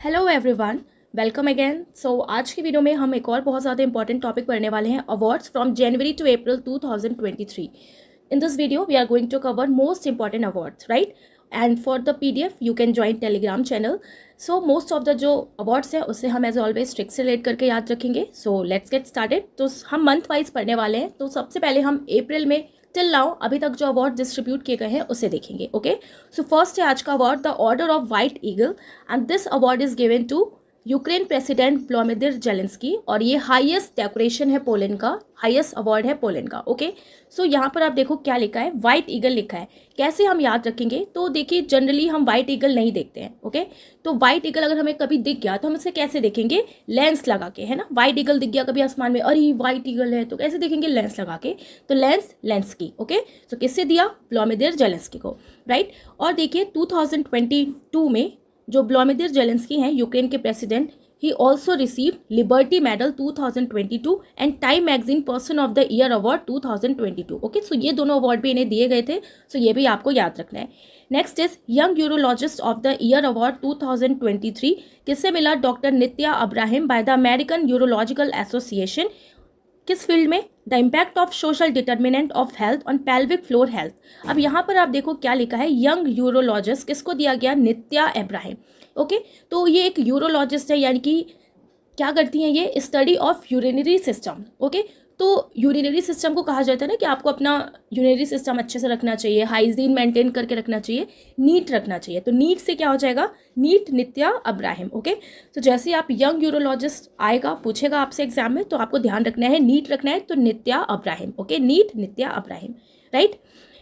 Hello everyone, welcome again. So आज की video में हम एक और बहुत ज़्यादा इंपॉर्टेंट टॉपिक पढ़ने वाले हैं, awards from January to April 2023। In this video we are going to cover most important awards, right? And for the PDF you can join Telegram channel. So most of the जो awards हैं उससे हम as always tricks relate करके याद रखेंगे। So let's get started. तो हम month wise पढ़ने वाले हैं। तो सबसे पहले हम अप्रैल में टिल नाउ अभी तक जो अवार्ड डिस्ट्रीब्यूट किए गए हैं उसे देखेंगे। ओके, सो फर्स्ट है आज का award the Order of White Eagle and this award is given to Ukraine president Vladimir Zelensky और ये हाईएस्ट डेकोरेशन है पोलैंड का, हाईएस्ट अवार्ड है पोलैंड का। ओके, सो यहाँ पर आप देखो क्या लिखा है, व्हाइट ईगल लिखा है। कैसे हम याद रखेंगे? तो देखिए जनरली हम व्हाइट ईगल नहीं देखते हैं। ओके, तो व्हाइट ईगल अगर हमें कभी दिख गया तो हम इसे कैसे देखेंगे? लेंस लगा के, है ना। व्हाइट ईगल दिख गया कभी आसमान में, अरे व्हाइट ईगल है, तो कैसे देखेंगे? लेंस लगा के। तो लेंसकी। ओके, सो किससे दिया? व्लादिमीर जेलेंस्की को, राइट। और देखिए 2022 में जो व्लादिमीर जेलेंस्की हैं यूक्रेन के president, he also receive Liberty medal 2022 and Time magazine person of the year award 2022। Okay, so ये दोनों अवार्ड भी इन्हें दिए गए थे, सो ये भी आपको याद रखना है। Next is young urologist of the year award 2023 किससे मिला? Doctor Nitya Abraham by the American Urological Association. किस फील्ड में? The impact of social determinant of health on pelvic floor health. अब यहाँ पर आप देखो क्या लिखा है, यंग यूरोलॉजिस्ट किसको दिया गया? नित्या अब्राहिम। ओके, तो ये एक यूरोलॉजिस्ट है, यानी कि क्या करती हैं ये? Study of urinary system. Okay, तो यूरिनरी सिस्टम को कहा जाता है ना कि आपको अपना यूरिनरी सिस्टम अच्छे से रखना चाहिए, हाइजीन मेंटेन करके रखना चाहिए, नीट रखना चाहिए। तो नीट से क्या हो जाएगा? नीट नित्या अब्राहिम। ओके, तो जैसे आप यंग यूरोलॉजिस्ट आएगा, पूछेगा आपसे एग्जाम में, तो आपको ध्यान रखना है, नीट रखना है, तो नित्या अब्राहिम। ओके, नीट नित्या अब्राहिम, राइट।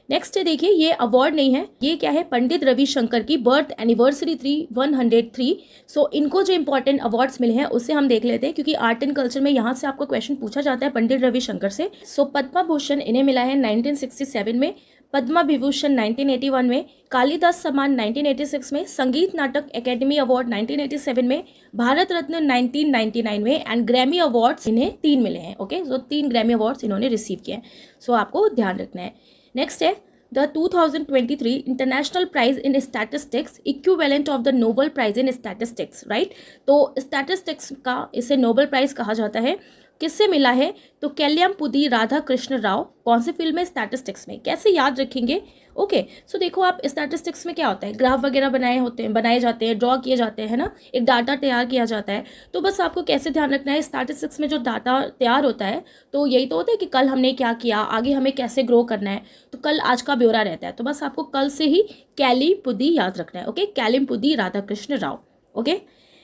नेक्स्ट देखिए, ये अवार्ड नहीं है, ये क्या है? पंडित रविशंकर की बर्थ एनिवर्सरी 103। सो इनको जो इंपॉर्टेंट अवार्ड्स मिले हैं उससे हम देख लेते हैं, क्योंकि आर्ट एंड कल्चर में यहाँ से आपको क्वेश्चन पूछा जाता है पंडित रविशंकर से। सो पद्म भूषण इन्हें मिला है 1967 में, पद्मा विभूषण 1981 में, कालिदास सम्मान 1986 में, संगीत नाटक एकेडमी अवार्ड 1987 में, भारत रत्न 1999 में एंड ग्रैमी अवार्ड्स इन्हें 3 मिले हैं। ओके, सो 3 ग्रैमी अवार्ड्स इन्होंने रिसीव किए हैं, सो आपको ध्यान रखना है। नेक्स्ट है the 2023 international prize in statistics equivalent of the Nobel prize in statistics, right. तो स्टैटिस्टिक्स का इसे नोबेल प्राइज कहा जाता है। किससे मिला है? तो केल्यमपुदी राधा कृष्ण राव। कौन से फील्ड में? स्टैटिस्टिक्स में। कैसे याद रखेंगे? ओके, सो देखो आप स्टैटिस्टिक्स में क्या होता है, ग्राफ वगैरह बनाए जाते हैं, ड्रॉ किए जाते हैं ना, एक डाटा तैयार किया जाता है। तो बस आपको कैसे ध्यान रखना है, स्टैटिस्टिक्स में जो डाटा तैयार होता है तो यही तो होता है कि कल हमने क्या किया, आगे हमें कैसे ग्रो करना है, तो कल आज का ब्यौरा रहता है। तो बस आपको कल से ही कैलिमपुदी याद रखना है। Okay, Kalimpudi Radha Krishna Rao. Okay,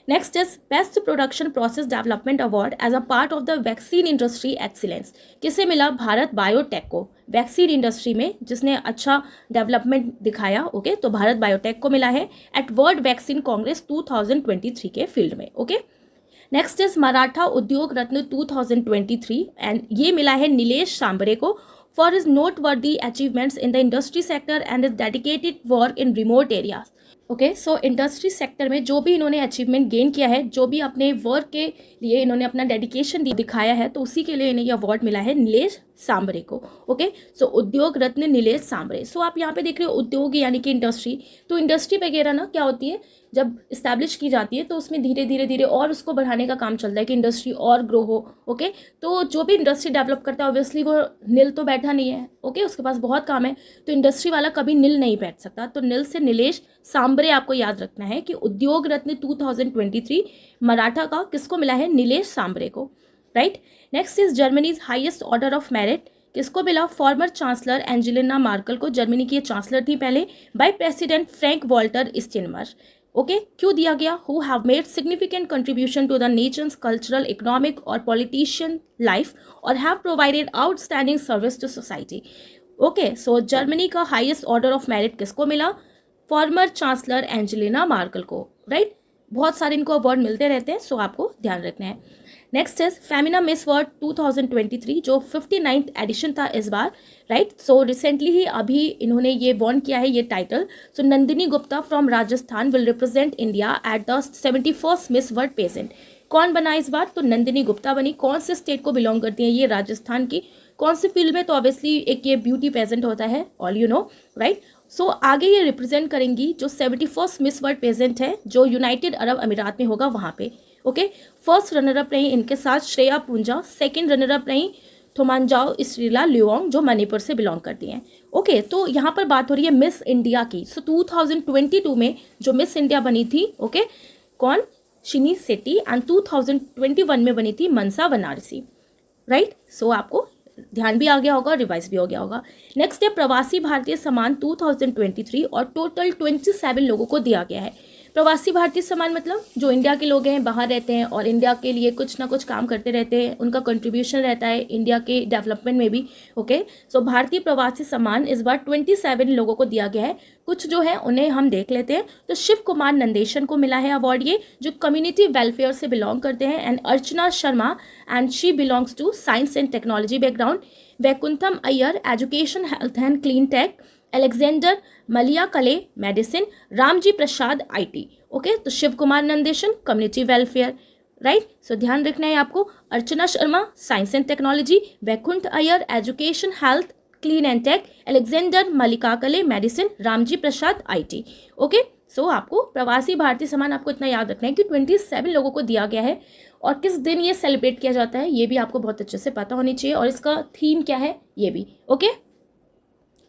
next is best production process development award as a part of the vaccine industry excellence. किसे मिला? भारत बायोटेक को, वैक्सीन इंडस्ट्री में जिसने अच्छा डेवलपमेंट दिखाया। ओके, तो भारत बायोटेक को मिला है एट वर्ल्ड वैक्सीन कांग्रेस 2023 के फील्ड में। ओके, नेक्स्ट इज मराठा उद्योग रत्न 2023 एंड ये मिला है नीलेश सांबरे को for his noteworthy achievements in the industry sector and is dedicated work in remote areas. Okay, so industry sector में जो भी इन्होंने अचीवमेंट गेन किया है, जो भी अपने वर्क के लिए इन्होंने अपना डेडिकेशन दिखाया है, तो उसी के लिए इन्हें ये अवार्ड मिला है नीलेश सांबरे को। ओके, सो उद्योग रत्न नीलेश सांबरे। सो आप यहाँ पे देख रहे हो उद्योग यानी कि इंडस्ट्री। तो इंडस्ट्री वगैरह ना क्या होती है, जब इस्टेब्लिश की जाती है तो उसमें धीरे धीरे और उसको बढ़ाने का काम चलता है कि इंडस्ट्री और ग्रो हो। ओके, तो जो भी इंडस्ट्री डेवलप करता है ऑब्वियसली वो निल तो बैठा नहीं है। ओके, उसके पास बहुत काम है, तो इंडस्ट्री वाला कभी निल नहीं बैठ सकता। तो निल से नीलेश सांबरे आपको याद रखना है कि उद्योग रत्न 2023 मराठा का किसको मिला है? नीलेश सांबरे को, right. Next is Germany's highest order of merit किसको मिला? फॉर्मर चांसलर एंजेलिना मार्कल को, जर्मनी की चांसलर थी पहले, by president Frank Walter Steinmeier. Okay, क्यों दिया गया? Who have made significant contribution to the nation's cultural, economic और पॉलिटिशियन लाइफ और have provided outstanding service to society. Okay, so Germany का हाईएस्ट ऑर्डर ऑफ मेरिट किसको मिला? Former chancellor Angelina Merkel को, right. बहुत सारे इनको अवार्ड मिलते रहते हैं, सो आपको ध्यान रखना है। Next is Femina miss world 2023 जो 59th एडिशन था इस बार, राइट। सो रिसेंटली ही अभी इन्होंने ये वॉन किया है ये title. So Nandini Gupta from Rajasthan will represent India at the 71st Miss World pageant. कौन बना इस बार? तो नंदिनी गुप्ता बनी। कौन से स्टेट को बिलोंग करती है ये? राजस्थान की। कौन से फील्ड में? तो ऑब्वियसली एक ये ब्यूटी पेजेंट होता है, ऑल यू नो, राइट। सो आगे ये रिप्रेजेंट करेंगी जो 71st मिस वर्ल्ड पेजेंट है जो यूनाइटेड अरब अमीरात में होगा वहाँ पे। ओके, फर्स्ट रनर अप रही इनके साथ Shreya Poonja, second runner up रही थोमानजाओ इस्रीला लियोंग जो मणिपुर से बिलोंग करती हैं। ओके, तो यहाँ पर बात हो रही है मिस इंडिया की। सो 2022 में जो मिस इंडिया बनी थी, ओके, कौन, शिनी सेट्टी, एंड 2021 में बनी थी मनसा बनारसी, राइट। सो आपको ध्यान भी आ गया होगा, रिवाइज भी हो गया होगा। नेक्स्ट है प्रवासी भारतीय सम्मान 2023 और टोटल 27 लोगों को दिया गया है। प्रवासी भारतीय सम्मान मतलब जो इंडिया के लोग हैं, बाहर रहते हैं और इंडिया के लिए कुछ ना कुछ काम करते रहते हैं, उनका कंट्रीब्यूशन रहता है इंडिया के डेवलपमेंट में भी। ओके, सो भारतीय प्रवासी सम्मान इस बार 27 लोगों को दिया गया है। कुछ जो है उन्हें हम देख लेते हैं। तो शिव कुमार नंदेशन को मिला है अवार्ड, ये जो कम्युनिटी वेलफेयर से बिलोंग करते हैं, and Archana Sharma and she belongs to science and technology background. Vaikuntham Iyer education health and clean tech, Alexander Maliyakale medicine, Ramji Prasad IT. Okay, तो Shiv Kumar Nandeshan community welfare, right. So ध्यान रखना है आपको। Archana Sharma science and technology, Vaikunth Iyer education health clean and tech, Alexander Malikakale medicine, Ramji Prasad IT. Okay, so आपको प्रवासी भारतीय सम्मान आपको इतना याद रखना है कि 27 लोगों को दिया गया है और किस दिन ये सेलिब्रेट किया जाता है ये भी आपको बहुत अच्छे से पता होनी चाहिए, और इसका थीम क्या है ये भी। ओके,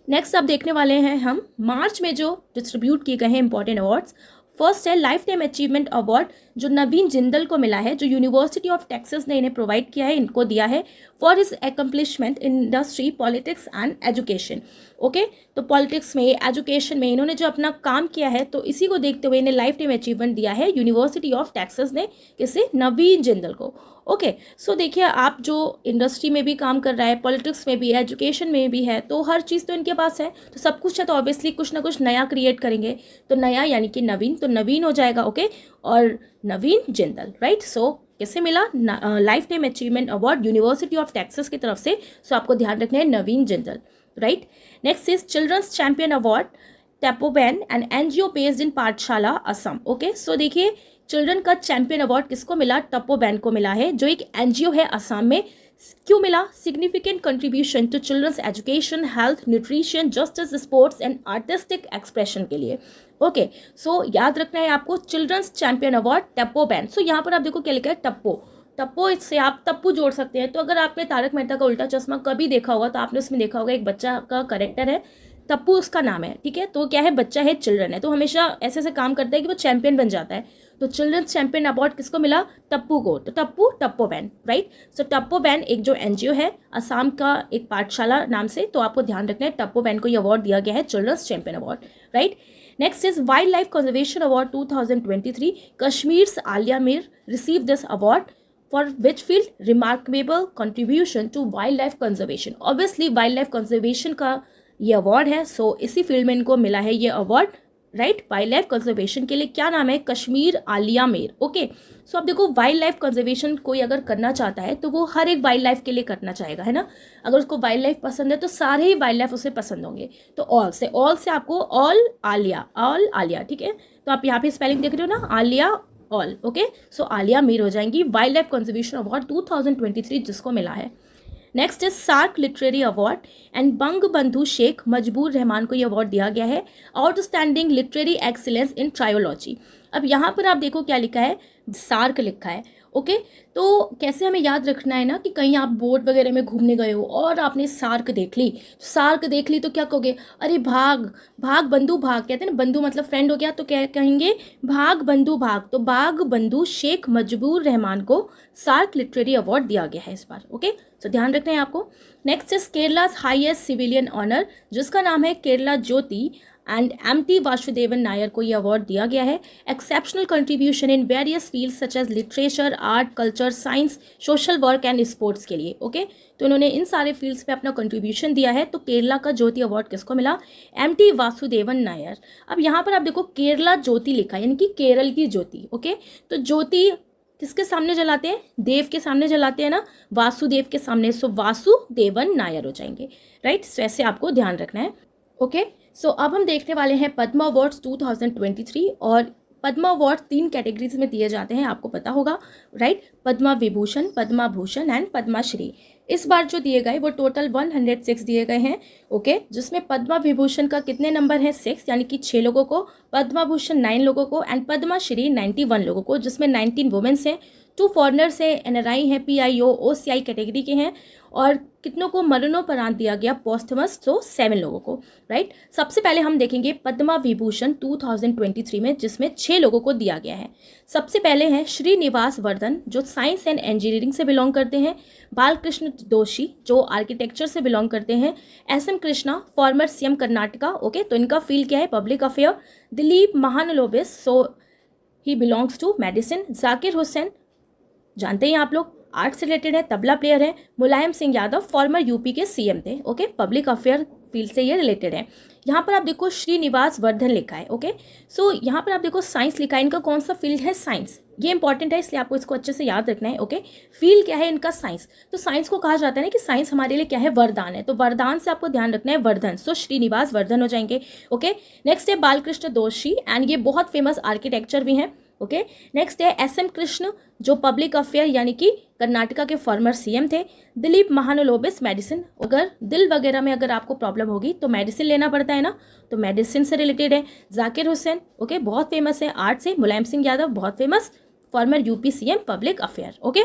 नेक्स्ट अब देखने वाले हैं हम मार्च में जो डिस्ट्रीब्यूट किए गए हैं इंपॉर्टेंट अवार्ड्स। फर्स्ट है लाइफ टाइम अचीवमेंट अवार्ड जो नवीन जिंदल को मिला है, जो यूनिवर्सिटी ऑफ टेक्सास ने इन्हें प्रोवाइड किया है, इनको दिया है for his accomplishment in industry, politics and education. Okay, तो पॉलिटिक्स में, एजुकेशन में इन्होंने जो अपना काम किया है, तो इसी को देखते हुए इन्हें लाइफ टाइम अचीवमेंट दिया है यूनिवर्सिटी ऑफ टेक्सास ने, किसे, नवीन जिंदल को। ओके, सो देखिए आप जो इंडस्ट्री में भी काम कर रहा है, पॉलिटिक्स में भी, एजुकेशन में भी है, तो हर चीज़ तो इनके पास है, तो सब कुछ है, तो ऑब्वियसली कुछ ना कुछ नया क्रिएट करेंगे, तो नया यानी कि नवीन, तो नवीन हो जाएगा। ओके, और नवीन जिंदल, राइट। सो किसे मिला, life time achievement award university of Texas की तरफ से। सो आपको ध्यान रखना है Naveen Jindal, right. Next is children's champion award Tapoban and NGO based in Pathsala Assam. Okay, so देखिए चिल्ड्रन का चैंपियन अवार्ड किसको मिला, टपोबैन को मिला है, जो एक एनजीओ है असम में। क्यों मिला, significant contribution to children's education, health, nutrition, justice, sports and artistic expression के लिए। ओके, सो याद रखना है आपको चिल्ड्रंस चैंपियन अवार्ड टपोबैन। सो यहाँ पर आप देखो क्या लिखा है, टप्पो, टप्पो, इससे आप टप्पू जोड़ सकते हैं। तो अगर आपने तारक मेहता का उल्टा चश्मा कभी देखा होगा तो आपने उसमें देखा होगा एक बच्चा का करेक्टर है, टप्पू उसका नाम है, ठीक है। तो क्या है, बच्चा है, चिल्ड्रन है, तो हमेशा ऐसे ऐसे काम करता है कि वो चैंपियन बन जाता है। तो चिल्ड्रंस चैंपियन अवार्ड किसको मिला, टप्पू को, तो टप्पू टप्पोबैन, राइट। सो टप्पोबैन एक जो एनजीओ है असम का, एक पाठशाला नाम से, तो आपको ध्यान रखना है टप्पोबैन को ये अवार्ड दिया गया है, children's champion award, right. Next is wild life conservation award 2023, Kashmir's Aaliya Mir receive this award for which field, remarkable contribution to wildlife conservation। obviously wildlife conservation का ये अवार्ड है, सो इसी फील्ड में इनको मिला है ये award, right. Wild life conservation के लिए क्या नाम है, कश्मीर आलिया मीर। ओके, सो अब देखो वाइल्ड लाइफ कंजर्वेशन कोई अगर करना चाहता है तो वो हर एक वाइल्ड लाइफ के लिए करना चाहेगा, है ना। अगर उसको वाइल्ड लाइफ पसंद है तो सारे ही वाइल्ड लाइफ उसे पसंद होंगे। तो ऑल से आपको ऑल आलिया, ठीक है। तो आप यहाँ पे स्पेलिंग देख रहे हो ना, आलिया ऑल। ओके, सो आलिया मीर हो जाएंगी वाइल्ड लाइफ कंजर्वेशन अवार्ड 2023 जिसको मिला है। Next is SAARC literary award and Bangabandhu Sheikh मजबूर रहमान को ये अवार्ड दिया गया है, outstanding literary excellence in trilogy. अब यहाँ पर आप देखो क्या लिखा है, सार्क लिखा है। ओके, तो कैसे हमें याद रखना है ना कि कहीं आप बोट वगैरह में घूमने गए हो और आपने सार्क देख ली तो क्या कहोगे, अरे भाग बंधु भाग, कहते हैं ना, बंधु मतलब फ्रेंड हो गया, तो क्या कहेंगे, भाग बंधु भाग। तो बाग बंधु शेख मजबूर रहमान को सार्क लिटरेरी अवार्ड दिया गया है इस बार। ओके, तो ध्यान रखना है आपको। Next is Kerala's highest civilian honour जिसका नाम है केरला ज्योति एंड एमटी वासुदेवन नायर को ये अवार्ड दिया गया है, exceptional contribution in various fields such as literature, art, culture, science, social work and sports के लिए। ओके, तो इन्होंने इन सारे फील्ड्स पे अपना कंट्रीब्यूशन दिया है। तो केरला का ज्योति अवार्ड किसको मिला, एमटी वासुदेवन नायर। अब यहाँ पर आप देखो केरला ज्योति लिखा है, यानी कि केरल की ज्योति। ओके, तो ज्योति किसके सामने जलाते हैं, देव के सामने जलाते हैं ना, वासुदेव के सामने, सो वासुदेवन नायर हो जाएंगे, राइट। सो ऐसे आपको ध्यान रखना है। ओके, सो अब हम देखने वाले हैं पद्मा अवार्ड्स 2023, और पद्मा अवार्ड 3 कैटेगरीज में दिए जाते हैं, आपको पता होगा, राइट। पद्मा विभूषण, पद्मा भूषण एंड पद्मा श्री। इस बार जो दिए गए वो टोटल 106 दिए गए हैं, ओके, जिसमें पद्मा विभूषण का कितने नंबर है 6, यानी कि 6 लोगों को, पद्मा भूषण 9 लोगों को एंड पद्मा श्री 91 लोगों को, जिसमें 19 वुमेन्स हैं, 2 फॉरनर्स हैं, एनआरआई हैं, पीआईओ ओसीआई कैटेगरी के हैं, और कितनों को मरणोपरांत दिया गया पोस्थमस, तो 7 लोगों को, राइट। सबसे पहले हम देखेंगे पद्मा विभूषण 2023 में, जिसमें 6 लोगों को दिया गया है। सबसे पहले हैं श्रीनिवास वर्धन जो साइंस एंड इंजीनियरिंग से बिलोंग करते हैं, बालकृष्ण दोषी जो आर्किटेक्चर से बिलोंग करते हैं, SM Krishna former CM Karnataka, okay, तो इनका फील्ड क्या है public affair, Dilip Mahalanobis so he belongs to medicine, Zakir Hussain जानते हैं आप लोग आर्ट से रिलेटेड है, तबला प्लेयर है, मुलायम सिंह यादव फॉर्मर यूपी के सीएम थे, ओके, पब्लिक अफेयर फील्ड से ये रिलेटेड है। यहाँ पर आप देखो श्रीनिवास वर्धन लिखा है, ओके, सो यहाँ पर आप देखो साइंस लिखा है, इनका कौन सा फील्ड है साइंस, ये इंपॉर्टेंट है इसलिए आपको इसको अच्छे से याद रखना है, ओके। फील्ड क्या है इनका साइंस, तो साइंस को कहा जाता है ना कि साइंस हमारे लिए क्या है वरदान है, तो वरदान से आपको ध्यान रखना है वर्धन, सो श्रीनिवास वर्धन हो जाएंगे, ओके। नेक्स्ट है बालकृष्ण दोषी एंड ये बहुत फेमस आर्किटेक्चर भी हैं, ओके। नेक्स्ट है SM कृष्ण जो पब्लिक अफेयर यानी कि कर्नाटका के फॉर्मर सीएम थे, दिलीप महानलोबिस मेडिसिन, अगर दिल वगैरह में अगर आपको प्रॉब्लम होगी तो मेडिसिन लेना पड़ता है ना, तो मेडिसिन से रिलेटेड है, जाकिर हुसैन, ओके, बहुत फेमस है आर्ट से, मुलायम सिंह यादव बहुत famous farmer UP CM public affair, okay.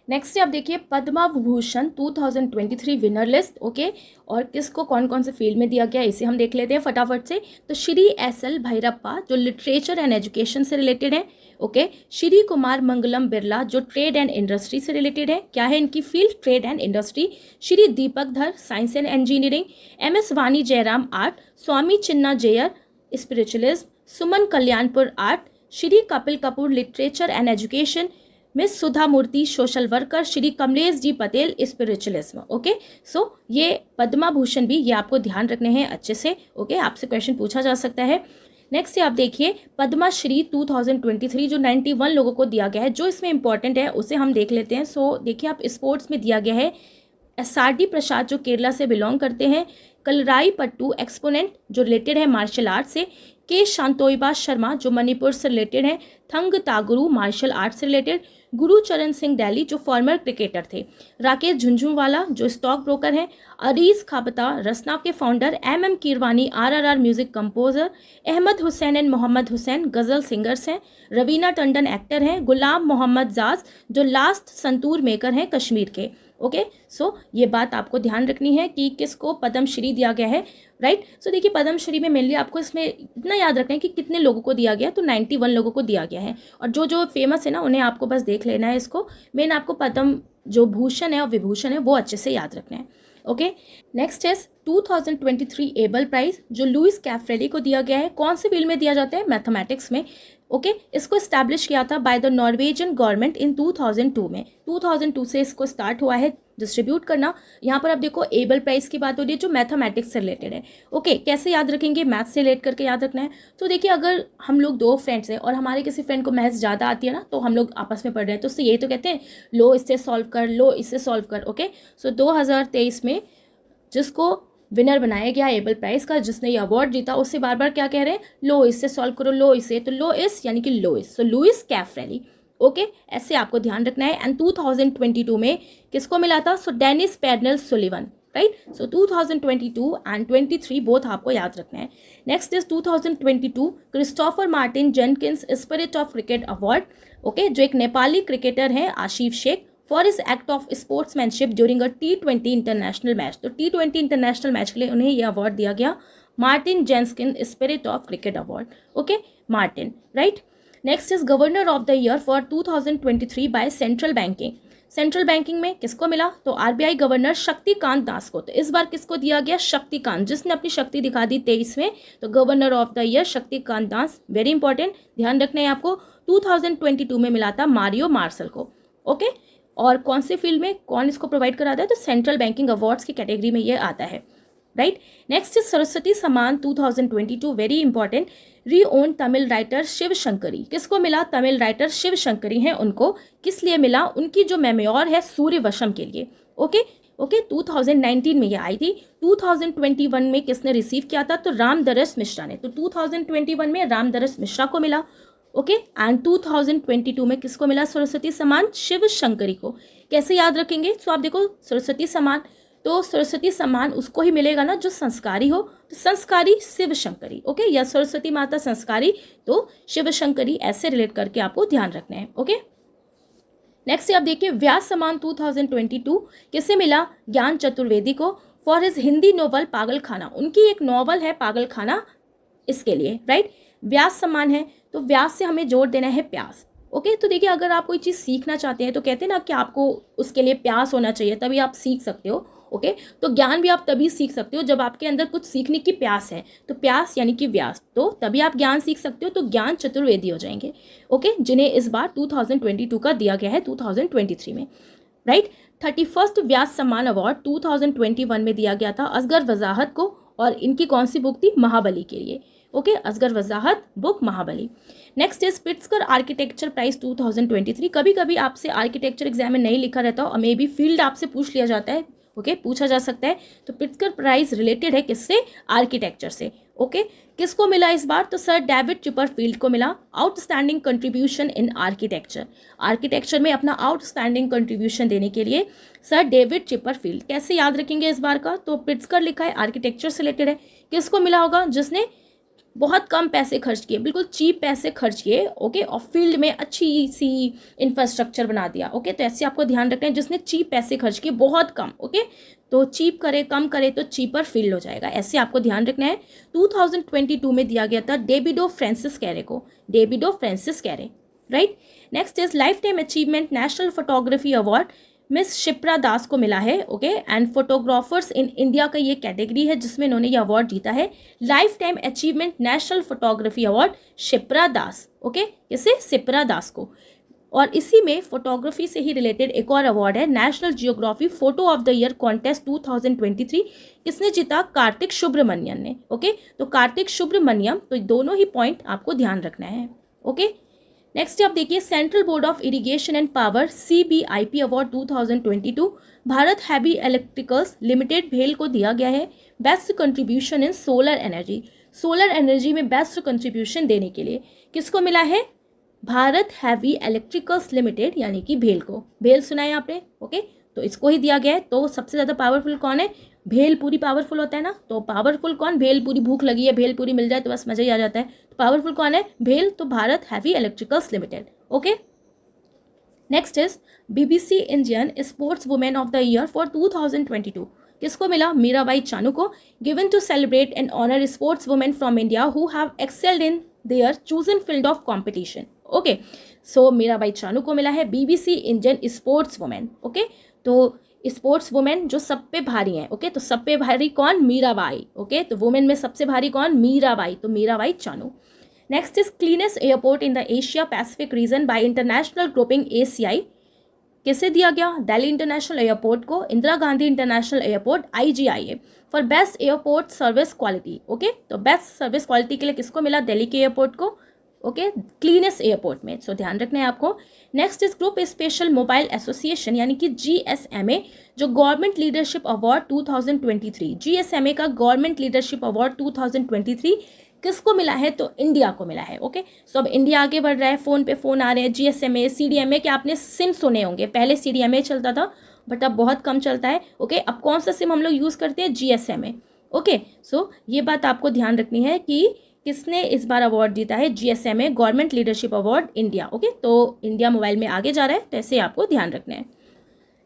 Next आप देखिए Padma Vibhushan 2023 winner list, okay, और किसको कौन कौन से फील्ड में दिया गया इसे हम देख लेते हैं फटाफट से। तो श्री SL भैरप्पा जो लिटरेचर एंड एजुकेशन से रिलेटेड है, ओके, श्री कुमार मंगलम बिरला जो ट्रेड एंड इंडस्ट्री से रिलेटेड है, क्या है इनकी field trade and industry, Shri Deepak Dhar science and engineering, MS Vani Jairam art, Swami Chinna Jeeyar spiritualism, Suman Kalyanpur art, Shri Kapil Kapoor literature and education, miss Sudha Murthy social worker, Shri Kamlesh ji Patel spiritualism, okay. So ये पद्मा भूषण भी ये आपको ध्यान रखने हैं अच्छे से, ओके, आपसे क्वेश्चन पूछा जा सकता है। नेक्स्ट आप देखिए पद्मा श्री 2023 जो 91 लोगों को दिया गया है, जो इसमें इंपॉर्टेंट है उसे हम देख लेते हैं। सो देखिए आप स्पोर्ट्स में दिया गया है SRD प्रसाद जो केरला से बिलोंग करते हैं, कलराई पट्टू एक्सपोनेंट जो रिलेटेड है मार्शल आर्ट से, के शांतोइबा शर्मा जो मणिपुर से रिलेटेड है, थंग तागुरु मार्शल आर्ट से रिलेटेड, गुरुचरण सिंह दिल्ली जो फॉर्मर क्रिकेटर थे, राकेश झुंझुनवाला जो स्टॉक ब्रोकर हैं, अरीज खापता रसना के founder, MM Keeravani RRR music composer, Ahmed Hussain and Mohammed Hussain ghazal singers हैं, रवीना टंडन एक्टर हैं, गुलाम मोहम्मद जाज जो लास्ट संतूर मेकर हैं कश्मीर के, ओके। सो ये बात आपको ध्यान रखनी है कि किसको पद्मश्री दिया गया है, राइट। सो देखिए पद्मश्री में मेनली आपको इसमें इतना याद रखना है कि कितने लोगों को दिया गया, तो 91 लोगों को दिया गया है, और जो जो फेमस है ना उन्हें आपको बस देख लेना है इसको, मेन आपको पद्म जो भूषण है और विभूषण है वो अच्छे से याद रखना है, ओके। नेक्स्ट है 2023 एबल प्राइज जो लुइस कैफ्रेली को दिया गया है, कौन से फील्ड में दिया जाता है मैथमेटिक्स में, ओके। इसको इस्टेब्लिश किया था by the Norwegian government in 2002 में, 2002 से इसको स्टार्ट हुआ है डिस्ट्रीब्यूट करना। यहाँ पर आप देखो एबल प्राइज की बात हो रही है जो मैथमेटिक्स से रिलेटेड है, ओके। कैसे याद रखेंगे, मैथ से रिलेट करके याद रखना है। तो देखिए अगर हम लोग 2 फ्रेंड्स हैं और हमारे किसी फ्रेंड को मैथ्स ज़्यादा आती है ना, तो हम लोग आपस में पढ़ रहे हैं तो उससे यही तो कहते हैं लो इससे सॉल्व कर, लो इससे सॉल्व कर, ओके। सो 2023 में जिसको विनर बनाया गया एबल प्राइज का, जिसने ये अवार्ड जीता, उससे बार बार क्या कह रहे हैं, लो इससे सॉल्व करो, लो इससे, तो लो इस यानी कि लोइस, सो लुइस कैफ्रेली, ओके, ऐसे आपको ध्यान रखना है। एंड 2022 में किसको मिला था, so Dennis Parnell Sullivan, right. So 2022 and 23 both आपको याद रखना है। Next is 2022 Christopher Martin Jenkins spirit of cricket award, okay, जो एक नेपाली क्रिकेटर हैं Aasif Sheikh, for his act of sportsmanship during a T20 international match, तो T20 इंटरनेशनल मैच के लिए उन्हें यह अवार्ड दिया गया, Martin Jenkins spirit of cricket award, okay, Martin, right. Next is governor of the year for 2023 by central banking, central banking में किसको मिला, तो RBI गवर्नर शक्तिकांत दास को, तो इस बार किसको दिया गया, शक्तिकांत, जिसने अपनी शक्ति दिखा दी 23 में, तो governor of the year Shaktikanta Das, very important, ध्यान रखना है आपको। 2022 में मिला था मारियो मार्शल को, ओके। और कौन से फील्ड में कौन इसको प्रोवाइड कराता है, तो सेंट्रल बैंकिंग अवार्ड्स की कैटेगरी में ये आता है, राइट। नेक्स्ट इज सरस्वती सम्मान 2022, वेरी इंपॉर्टेंट, री ओन तमिल राइटर शिव शंकरी, किसको मिला, तमिल राइटर शिव शंकरी हैं, उनको किस लिए मिला, उनकी जो मेमोयर है सूर्यवशम के लिए, ओके ओके। 2019 में ये आई थी, 2021 में किसने रिसीव किया था, तो रामदरस मिश्रा ने, तो 2021 में रामदरस मिश्रा को मिला, ओके। एंड 2022 में किसको मिला सरस्वती सम्मान? शिव शंकरी को। कैसे याद रखेंगे? तो आप देखो सरस्वती सम्मान, तो सरस्वती सम्मान उसको ही मिलेगा ना जो संस्कारी हो, तो संस्कारी शिव शंकरी, ओके, या सरस्वती माता संस्कारी तो शिव शंकरी, ऐसे रिलेट करके आपको ध्यान रखना है, ओके। नेक्स्ट आप देखिए व्यास सम्मान 2022 किसे मिला? ज्ञान चतुर्वेदी को, फॉर हिज हिंदी नोवेल पागलखाना। उनकी एक नॉवल है पागलखाना, इसके लिए, राइट। व्यास सम्मान है तो व्यास से हमें जोड़ देना है प्यास, ओके। तो देखिए अगर आप कोई चीज़ सीखना चाहते हैं तो कहते हैं ना कि आपको उसके लिए प्यास होना चाहिए, तभी आप सीख सकते हो, ओके। तो ज्ञान भी आप तभी सीख सकते हो जब आपके अंदर कुछ सीखने की प्यास है, तो प्यास यानी कि व्यास, तो तभी आप ज्ञान सीख सकते हो, तो ज्ञान चतुर्वेदी हो जाएंगे, ओके, जिन्हें इस बार 2022 का दिया गया है 2023 में, राइट। 31st व्यास सम्मान अवार्ड 2021 में दिया गया था असगर वजाहत को, और इनकी कौन सी बुक थी? महाबली के लिए, okay, Asghar Wajahat book Mahabali. Next is Pritzker architecture prize 2023। कभी कभी आपसे आर्किटेक्चर एग्जाम में नहीं लिखा रहता और मे बी फील्ड आपसे पूछ लिया जाता है, ओके, पूछा जा सकता है। तो प्रिट्जकर प्राइज रिलेटेड है किससे? आर्किटेक्चर से, ओके। किसको मिला इस बार? तो सर डेविड चिपरफील्ड को मिला, आउटस्टैंडिंग कंट्रीब्यूशन इन आर्किटेक्चर। आर्किटेक्चर में अपना आउटस्टैंडिंग कंट्रीब्यूशन देने के लिए सर डेविड चिपरफील्ड। कैसे याद रखेंगे इस बार का? तो प्रिट्जकर लिखा है, आर्किटेक्चर से रिलेटेड है। किसको मिला होगा? जिसने बहुत कम पैसे खर्च किए, बिल्कुल चीप पैसे खर्च किए, ओके, और फील्ड में अच्छी सी इंफ्रास्ट्रक्चर बना दिया, ओके। तो ऐसे आपको ध्यान रखना है, जिसने चीप पैसे खर्च किए बहुत कम, ओके, तो चीप करे कम करे तो चीपर फील्ड हो जाएगा, ऐसे आपको ध्यान रखना है। 2022 में दिया गया था डेविडो फ्रांसिस कैरे को, Davido Francis Carey, right. Next is life time achievement national photography award miss Shipra Das को मिला है, okay. And photographers in India का ये कैटेगरी है जिसमें इन्होंने ये अवार्ड जीता है, life time achievement national photography award Shipra Das, okay, इसे शिप्रा दास को। और इसी में फोटोग्राफी से ही रिलेटेड एक और अवार्ड है, national geography photo of the year contest 2023। किसने जीता? कार्तिक सुब्रमण्यम ने, ओके। तो कार्तिक सुब्रमण्यम, तो दोनों ही पॉइंट आपको ध्यान रखना है, ओके। नेक्स्ट आप देखिए central board of irrigation and power CBIP award 2022 Bharat heavy electricals limited भेल को दिया गया है, best contribution in solar energy. Solar energy में बेस्ट कंट्रीब्यूशन देने के लिए किसको मिला है? भारत हैवी इलेक्ट्रिकल्स लिमिटेड यानी कि भेल को। भेल सुना है आपने, ओके, तो इसको ही दिया गया है। तो सबसे ज़्यादा पावरफुल कौन है? भेल पूरी पावरफुल होता है ना, तो पावरफुल कौन? भेल पूरी। भूख लगी है, भेल पूरी मिल जाए तो बस मज़ा ही आ जाता है। तो पावरफुल कौन है? भेल, तो Bharat heavy electricals limited, okay. Next is BBC Indian sports women of the year for 2022 किसको मिला? मीराबाई चानू को, given to celebrate and honour sports women from India who have excelled in their chosen field of competition, okay. So Mirabai Chanu को मिला है BBC Indian sports women, okay. तो sports women जो सब पे भारी हैं, ओके, तो सब पे भारी कौन? मीराबाई, ओके। तो वुमेन में सबसे भारी कौन? मीराबाई, तो Mirabai Chanu. Next is cleanest airport in the Asia Pacific region bye international grouping ACI किसे दिया गया? दिल्ली इंटरनेशनल एयरपोर्ट को, Indira Gandhi international airport IGIA for best airport service quality, okay. तो बेस्ट सर्विस क्वालिटी के लिए किसको मिला? दिल्ली के एयरपोर्ट को, ओके, क्लीनेस्ट एयरपोर्ट में, सो ध्यान रखना है आपको। Next is group special mobile association यानी कि GSMA जो गवर्नमेंट लीडरशिप अवार्ड 2023, GSMA का गवर्नमेंट लीडरशिप अवार्ड 2023 किसको मिला है? तो इंडिया को मिला है, ओके। सो अब इंडिया आगे बढ़ रहा है, फोन पे फोन आ रहे हैं, GSMA CDMA के आपने सिम सुने होंगे, पहले CDMA चलता था बट अब बहुत कम चलता है, ओके। अब कौन सा सिम हम लोग यूज़ करते हैं? GSMA, okay. सो ये बात आपको ध्यान रखनी है कि किसने इस बार अवार्ड जीता है? GSMA government leadership award India, okay. तो इंडिया मोबाइल में आगे जा रहा है, तो ऐसे आपको ध्यान रखना है।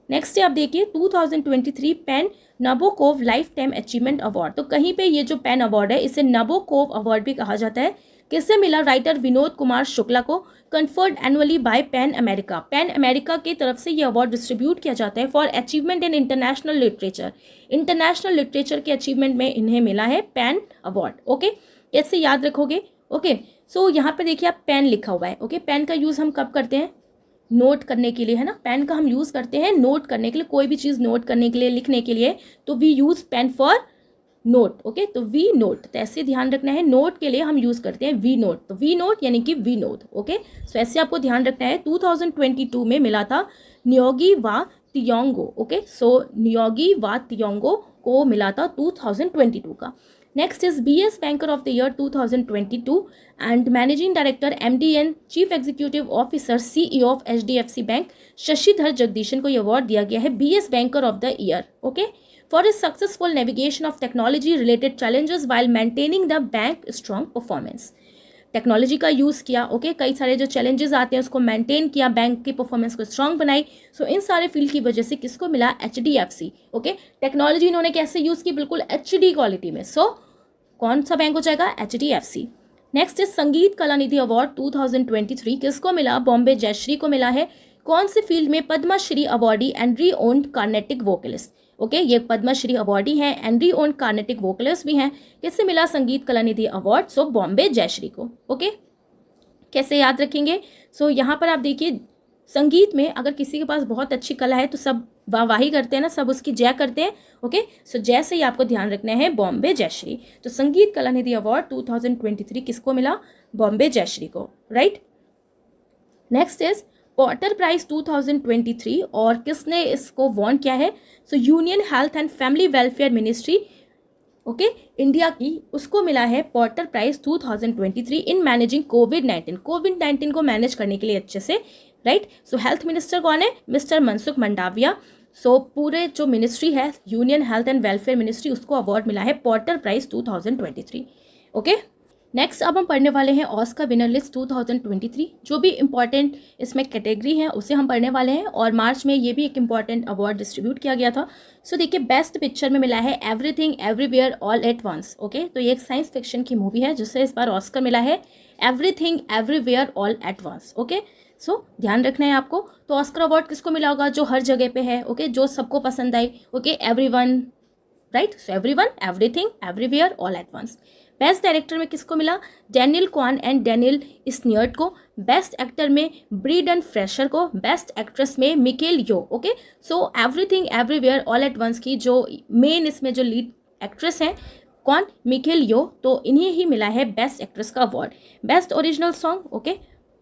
नेक्स्ट आप देखिए 2023 PEN Nabokov life time achievement award. तो कहीं पे ये जो पेन अवार्ड है इसे नबोकोव अवार्ड भी कहा जाता है। किससे मिला? राइटर विनोद कुमार शुक्ला को, conferred annually by PEN America. PEN America की तरफ से ये अवार्ड डिस्ट्रीब्यूट किया जाता है for achievement in international literature. International literature के अचीवमेंट में इन्हें मिला है पैन अवार्ड, ओके। कैसे याद रखोगे? ओके, सो यहाँ पे देखिए आप पेन लिखा हुआ है, ओके। पेन का यूज़ हम कब करते हैं? नोट करने के लिए, है ना। पेन का हम यूज़ करते हैं नोट करने के लिए, कोई भी चीज़ नोट करने के लिए, लिखने के लिए, तो we use pen for note, okay. तो वी नोट, तो ऐसे ध्यान रखना है, नोट के लिए हम यूज़ करते हैं वी नोट, तो वी नोट यानी कि वी नोट, ओके। सो ऐसे आपको ध्यान रखना है। 2022 में मिला था न्योगी वा तियोंगो, ओके। सो न्योगी वा तियोंगो को मिला था 2022 का। Next is BS banker of the year 2022 and managing director MD and chief executive officer CEO of HDFC bank Sashidhar Jagdishan को ये अवार्ड दिया गया है BS banker of the year, okay, for is successful navigation of technology related challenges while maintaining the bank strong performance. Technology का use किया, okay, कई सारे जो चैलेंजेस आते हैं उसको मेंटेन किया, बैंक की परफॉर्मेंस को स्ट्रांग बनाई। सो इन सारे फील्ड की वजह से किसको मिला? HDFC, okay. टेक्नोलॉजी इन्होंने कैसे यूज़ की? बिल्कुल HD क्वालिटी में। सो कौन सा बैंक हो जाएगा? HDFC। नेक्स्ट इज संगीत कला निधि अवार्ड 2023 किसको मिला? बॉम्बे जयश्री को मिला है। कौन से फील्ड में? Padmashri awardee and re owned Carnatic vocalist, okay, ये पद्मश्री अवार्डी हैं and re owned Carnatic vocalist भी हैं। किससे मिला संगीत कला निधि अवार्ड? सो बॉम्बे जयश्री को, ओके। कैसे याद रखेंगे? सो यहाँ पर आप देखिए, संगीत में अगर किसी के पास बहुत अच्छी कला है तो सब वाहवाही करते हैं ना, सब उसकी जय करते हैं, ओके। सो जय से ही आपको ध्यान रखना है, बॉम्बे जयश्री। तो संगीत कला निधि अवार्ड 2023 किसको मिला? बॉम्बे जयश्री को, right. Next is Potter prize 2023 और किसने इसको वॉन किया है? So union health and family welfare ministry, okay, India की, उसको मिला है पॉटर प्राइज 2023 इन मैनेजिंग कोविड-19 को मैनेज करने के लिए अच्छे से, राइट। सो हेल्थ मिनिस्टर कौन है? मिस्टर मनसुख मंडाविया। सो पूरे जो मिनिस्ट्री है union health and welfare ministry, उसको अवार्ड मिला है पॉटर प्राइज 2023, ओके। नेक्स्ट अब हम पढ़ने वाले हैं ऑस्कर विनर लिस्ट 2023। जो भी इंपॉर्टेंट इसमें कैटेगरी है उसे हम पढ़ने वाले हैं, और मार्च में ये भी एक इंपॉर्टेंट अवार्ड डिस्ट्रीब्यूट किया गया था। सो देखिए, बेस्ट पिक्चर में मिला है everything everywhere all at once, okay. तो ये एक साइंस फिक्शन की मूवी है जिससे इस बार ऑस्कर मिला है everything everywhere all at once, okay. So ध्यान रखना है आपको। तो ऑस्कर अवार्ड किसको मिला होगा? जो हर जगह पे है, ओके, जो सबको पसंद आई, okay, everyone, right. So everyone, everything, everywhere, all at once. Best director में किसको मिला? Daniel Kwan and Daniel Scheinert को। बेस्ट एक्टर में ब्रीडन फ्रेशर को। बेस्ट एक्ट्रेस में Michelle Yeoh, okay. So everything everywhere all at once की जो main इसमें जो लीड एक्ट्रेस हैं, कौन? Michelle Yeoh. तो इन्हें ही मिला है बेस्ट एक्ट्रेस का award. Best original song, okay,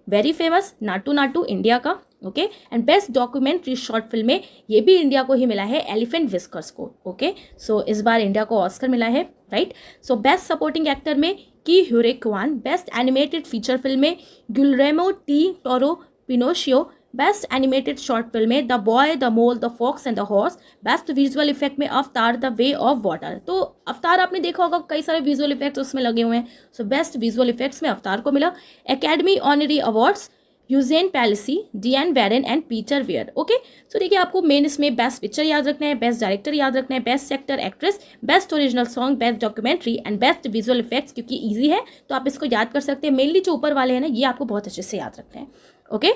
very famous Naatu Naatu, India का, okay. And best documentary short film में ये भी इंडिया को ही मिला है, एलिफेंट विस्कर्स को, ओके। सो इस बार इंडिया को ऑस्कर मिला है, right. So best supporting actor में Ke Huy Quan. Best animated feature film में Guillermo del Toro Pinocchio. Best animated short film में the boy the mole the fox and the horse. Best visual effect में Avatar the way of water. तो अवतार आपने देखा होगा, कई सारे विजुअल इफेक्ट्स उसमें लगे हुए हैं। सो बेस्ट विजुअल इफेक्ट्स में अवतार को मिला। Academy honorary awards Euzhan Palcy, Diane Warren and Peter Weir, okay. So देखिए, आपको मेन इसमें बेस्ट पिक्चर याद रखना है, बेस्ट डायरेक्टर याद रखना है, best actor actress, best original song, best documentary and best visual effects. क्योंकि इजी है तो आप इसको याद कर सकते हैं। मेनली जो ऊपर वाले हैं ना, ये आपको बहुत अच्छे से याद रखना है, ओके।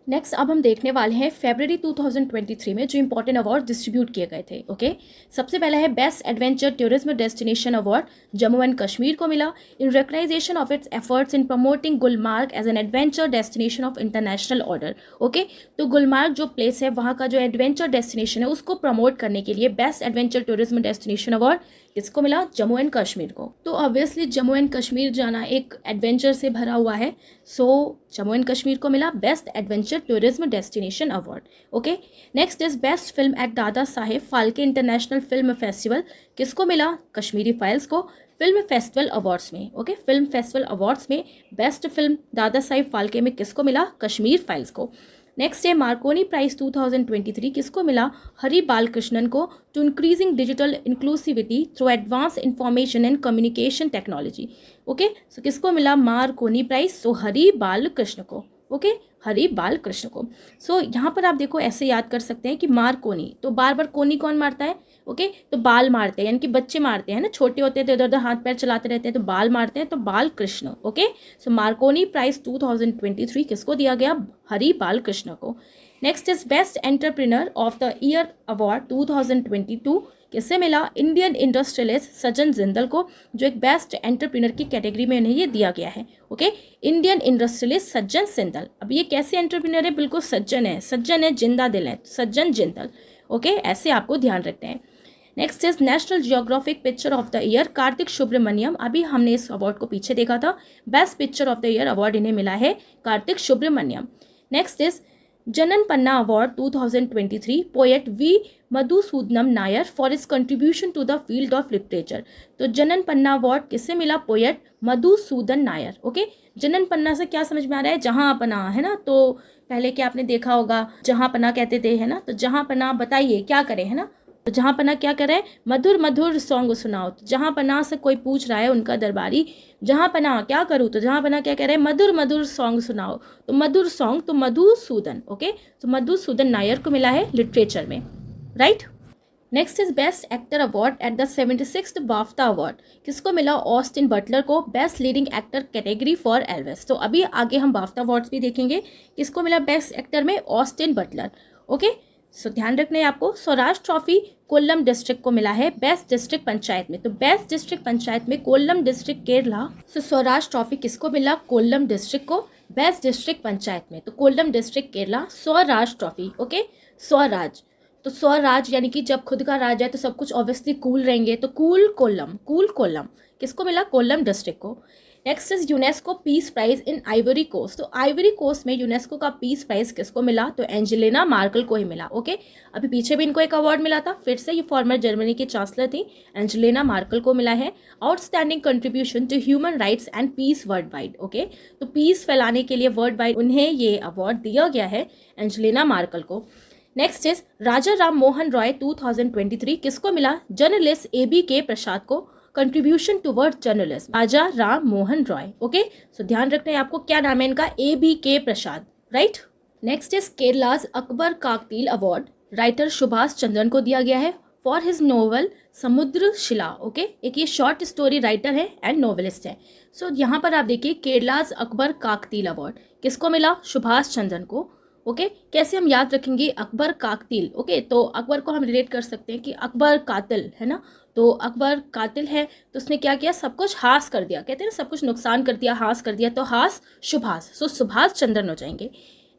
नेक्स्ट अब हम देखने वाले हैं फरवरी 2023 में जो इंपॉर्टेंट अवार्ड डिस्ट्रीब्यूट किए गए थे, ओके। सबसे पहला है best adventure tourism destination award, Jammu and Kashmir को मिला in recognition of its efforts in promoting Gulmarg as an adventure destination of international order, okay. तो गुलमार्ग जो प्लेस है, वहाँ का जो एडवेंचर डेस्टिनेशन है, उसको प्रमोट करने के लिए best adventure tourism destination award किसको मिला? जम्मू एंड कश्मीर को। तो ऑब्वियसली जम्मू एंड कश्मीर जाना एक एडवेंचर से भरा हुआ है, सो जम्मू एंड कश्मीर को मिला best adventure tourism destination award, okay. Next is best film at Dada Saheb Phalke international film festival, किसको मिला? कश्मीरी फाइल्स को। फिल्म फेस्टिवल अवार्ड्स में, ओके, फिल्म फेस्टिवल अवार्ड्स में बेस्ट फिल्म दादा साहेब फाल्के में किसको मिला? कश्मीर फाइल्स को। नेक्स्ट है मार्कोनी प्राइज 2023 किसको मिला? हरि बालकृष्णन को, to increasing digital inclusivity through advance information and communication technology, okay. So किसको मिला Markovnikov prize? So Hari Balakrishna को, ओके, हरि बालकृष्ण को। सो यहाँ पर आप देखो ऐसे याद कर सकते हैं कि मारकोनी, तो बार बार कोनी कौन मारता है? ओके, तो बाल मारते हैं, यानी कि बच्चे मारते हैं ना, छोटे होते हैं तो इधर उधर हाथ पैर चलाते रहते हैं तो बाल मारते हैं, तो बाल कृष्ण, ओके। सो मार्कोनी प्राइज 2023 किसको दिया गया? हरि बाल कृष्ण को। Next is best entrepreneur of the year award 2022 किससे मिला? इंडियन इंडस्ट्रियलिस्ट सज्जन जिंदल को, जो एक बेस्ट एंटरप्रेन्योर की कैटेगरी में इन्हें ये दिया गया है, ओके। इंडियन इंडस्ट्रियलिस्ट सज्जन जिंदल। अब ये कैसे एंटरप्रेन्योर है? बिल्कुल सज्जन है, जिंदा दिल है, सज्जन जिंदल, ओके। ऐसे आपको ध्यान रखते हैं। Next is national geographic picture of the year Karthik Subramanyam. अभी हमने इस अवार्ड को पीछे देखा था, best picture of the year award इन्हें मिला है Karthik Subramanyam. Next is Jnan Panna award 2023 poet V Madhusudanan Nair for his contribution to the field of literature. तो जनन पन्ना अवार्ड किससे मिला? पोएट मधुसूदन नायर। ओके, जनन पन्ना से क्या समझ में आ रहा है? जहां पना, है ना। तो पहले क्या आपने देखा होगा, जहां पना कहते थे, है ना। तो जहां पना बताइए क्या करें, है ना। तो जहां पना क्या करें? मधुर मधुर सॉन्ग सुनाओ। तो जहां पना से कोई पूछ रहा है उनका दरबारी, जहां पना क्या करूँ? तो जहां पना क्या कह रहे हैं? मधुर मधुर सॉन्ग सुनाओ। तो मधुर सॉन्ग, तो मधुसूदन। ओके, तो मधुसूदन नायर को मिला है लिटरेचर में, right. Next is best actor award at the 76th BAFTA award. किसको मिला? ऑस्टिन बटलर को best leading actor category for Elvis. तो अभी आगे हम बाफ्टा अवार्ड्स भी देखेंगे। किसको मिला बेस्ट एक्टर में? Austin Butler. ओके, सो ध्यान रखना है आपको। स्वराज ट्रॉफी कोल्लम डिस्ट्रिक्ट को मिला है बेस्ट डिस्ट्रिक्ट पंचायत में। तो बेस्ट डिस्ट्रिक्ट पंचायत में कोल्लम डिस्ट्रिक्ट केरला। सो स्वराज ट्रॉफी किसको मिला? कोल्लम डिस्ट्रिक्ट को बेस्ट डिस्ट्रिक्ट पंचायत में। तो Kollam district Kerala Swaraj trophy. Okay, Swaraj, तो स्वराज यानी कि जब खुद का राज है तो सब कुछ ऑब्वियसली कूल रहेंगे। तो कूल कोल्लम, कूल कोल्लम किसको मिला? कोल्लम डिस्ट्रिक्ट को। Next is UNESCO peace prize in Ivory Coast. तो आइवरी कोस्ट में यूनेस्को का पीस प्राइज किसको मिला? तो एंजेलिना मार्कल को ही मिला। ओके, अभी पीछे भी इनको एक अवार्ड मिला था, फिर से ये फॉर्मर जर्मनी की चांसलर थी, एंजेलिना मार्कल को मिला है outstanding contribution to human rights and peace world wide. Okay, तो पीस फैलाने के लिए वर्ल्ड वाइड उन्हें ये अवार्ड दिया गया है, एंजेलिना मार्कल को। नेक्स्ट इज राजा राम मोहन रॉय 2023 किसको मिला? जर्नलिस्ट AB के प्रसाद को कंट्रीब्यूशन टुवर्ड जर्नलिस्ट। राजा राम मोहन रॉय। ओके, सो ध्यान रखना है आपको, क्या नाम है इनका? AB K Prasad, right. Next is Kerala's Akbar Kakkattil award writer Subhash Chandran को दिया गया है फॉर हिज नोवेल समुद्र शिला। ओके, एक ये शॉर्ट स्टोरी राइटर है एंड नोवेलिस्ट है। सो यहाँ पर आप देखिए केरलाज अकबर काकतील अवार्ड किसको मिला? सुभाष चंद्रन को। ओके, कैसे हम याद रखेंगे अकबर काकतील? ओके, तो अकबर को हम रिलेट कर सकते हैं कि अकबर कातिल है ना। तो अकबर कातिल है तो उसने क्या किया? सब कुछ हास कर दिया, कहते हैं ना, सब कुछ नुकसान कर दिया, हास कर दिया। तो हास सुभाष, सो सुभाष चंद्रन हो जाएंगे।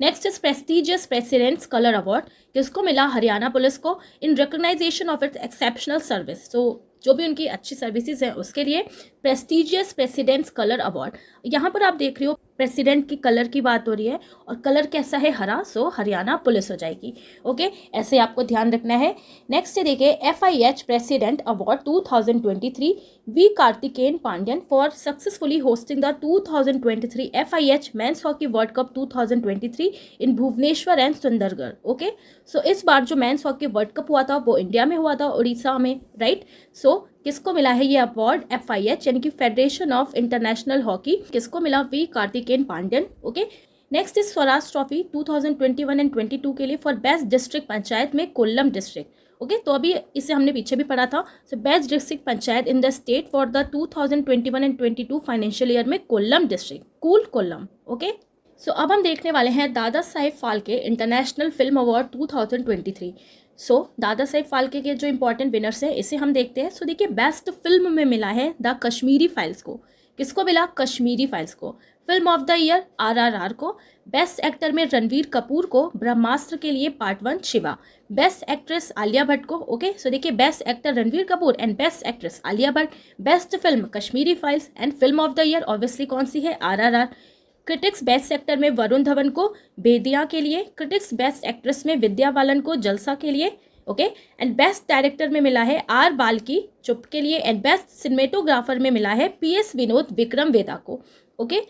Next is prestigious president's colour award किसको मिला? हरियाणा पुलिस को in recognition of its exceptional service. तो जो भी उनकी अच्छी सर्विसेज हैं उसके लिए प्रेस्टिजियस प्रेसिडेंट्स कलर अवार्ड। यहाँ पर आप देख रहे हो प्रेसिडेंट की कलर की बात हो रही है और कलर कैसा है? हरा, सो हरियाणा पुलिस हो जाएगी। ओके, ऐसे आपको ध्यान रखना है। नेक्स्ट देखिए FIH president award 2023 V Karthikeyan Pandian for successfully hosting the 2023 FIH men's hockey world cup 2023 in Bhubaneswar and Sundargarh. Okay, so इस बार जो मेंस हॉकी वर्ल्ड कप हुआ था वो इंडिया में हुआ था, उड़ीसा में, राइट। सो किसको मिला है ये अवार्ड? FIH यानी कि फेडरेशन ऑफ इंटरनेशनल हॉकी। किसको मिला? V Karthikeyan Pandian. Okay, next is Swaraj trophy 2021 and 22 के लिए फॉर बेस्ट डिस्ट्रिक्ट पंचायत में कोल्लम डिस्ट्रिक्ट। ओके, तो अभी इसे हमने पीछे भी पढ़ा था। So best district panchayat in the state for the 2021 and 22 financial year में Kollam district, cool Kollam. Okay, so अब हम देखने वाले हैं Dada Saheb Phalke international film award 2023। So Dada Saheb Phalke के जो इंपॉर्टेंट विनर्स हैं इसे हम देखते हैं। सो देखिए बेस्ट फिल्म में मिला है द कश्मीरी फाइल्स को। किसको मिला? कश्मीरी फाइल्स को। Film of the year RRR को। बेस्ट एक्टर में रणवीर कपूर को ब्रह्मास्त्र के लिए part 1 Shiva. Best actress Alia Bhatt को। ओके, सो देखिए best actor Ranveer Kapoor and best actress Alia Bhatt. Best film Kashmiri files and film of the year obviously कौन सी है? RRR। क्रिटिक्स बेस्ट एक्टर में वरुण धवन को बेदिया के लिए। क्रिटिक्स बेस्ट एक्ट्रेस में विद्या बालन को जलसा के लिए। ओके, एंड बेस्ट डायरेक्टर में मिला है R बाल्की चुप के लिए। एंड बेस्ट सिनेमेटोग्राफर में मिला है PS विनोद विक्रम वेदा को। ओके,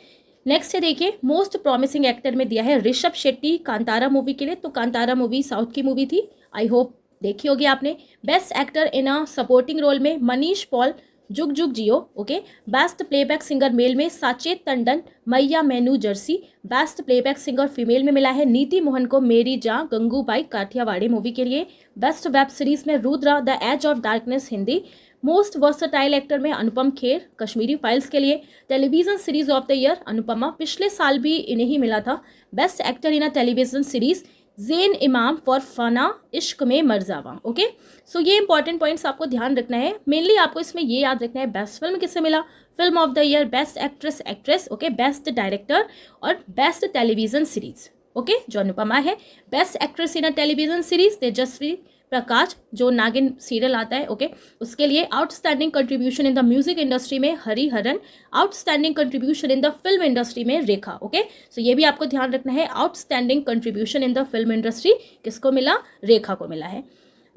नेक्स्ट है देखिए मोस्ट प्रॉमिसिंग एक्टर में दिया है ऋषभ शेट्टी कांतारा मूवी के लिए। तो कांतारा मूवी साउथ की मूवी थी, आई होप देखी होगी आपने। Best actor in a supporting role में Manish Paul Jug Jug Jeeyo. Okay, best playback singer male में Sachet Tandon Maiyya Mainu Jersey. Best playback singer female में मिला है नीति मोहन को मेरी जां गंगूबाई काठियावाड़ी मूवी के लिए। बेस्ट वेब सीरीज में Rudra the edge of darkness Hindi. Most versatile actor में अनुपम खेर कश्मीरी फाइल्स के लिए। Television series of the year Anupamaa, पिछले साल भी इन्हें ही मिला था। Best actor in a television series Zain Imam for Fanaa Ishq Mein Marjaavaan. Okay, so ये इंपॉर्टेंट पॉइंट्स आपको ध्यान रखना है। मेनली आपको इसमें ये याद रखना है बेस्ट फिल्म किससे मिला, film of the year, best actress, okay, best director और बेस्ट टेलीविजन सीरीज। ओके, जो अनुपमा है। Best actress in a television series Tejasswi Prakash, जो नागिन सीरियल आता है, ओके, उसके लिए। Outstanding contribution in the music industry में Hariharan, outstanding contribution in the film industry में रेखा, ओके। सो ये भी आपको ध्यान रखना है, outstanding contribution in the film industry किसको मिला, रेखा को मिला है,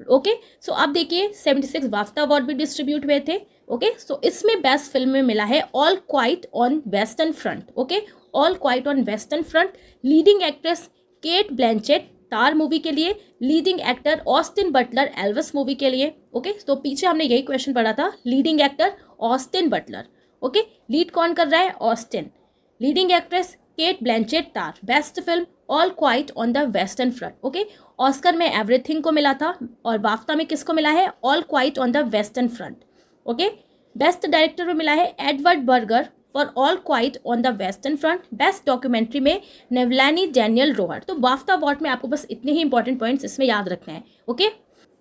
ओके। सो अब देखिए 76 बाफ्टा अवार्ड भी डिस्ट्रीब्यूट हुए थे, ओके। सो इसमें बेस्ट फिल्म में मिला है all quite on Western front, okay, All quite on Western Front. Leading actress cat Blanchett Tár movie के लिए, leading actor Austin Butler Elvis movie के लिए, ओके। तो पीछे हमने यही क्वेश्चन पढ़ा था, leading actor Austin Butler, okay. Lead कौन कर रहा है, Austin. Leading actress cat Blanchett Tar, best film all quite on the western front, okay. Oscar में एवरीथिंग को मिला था और बाफ्टा में किसको मिला है, all quite on the western front, okay. Best director में मिला है Edward Berger for all quite on the western front. Best documentary में नेवलानी डैनियल रोहर। तो बाफ्टा अवार्ड में आपको बस इतने ही इंपॉर्टेंट पॉइंट्स इसमें याद रखना है, ओके।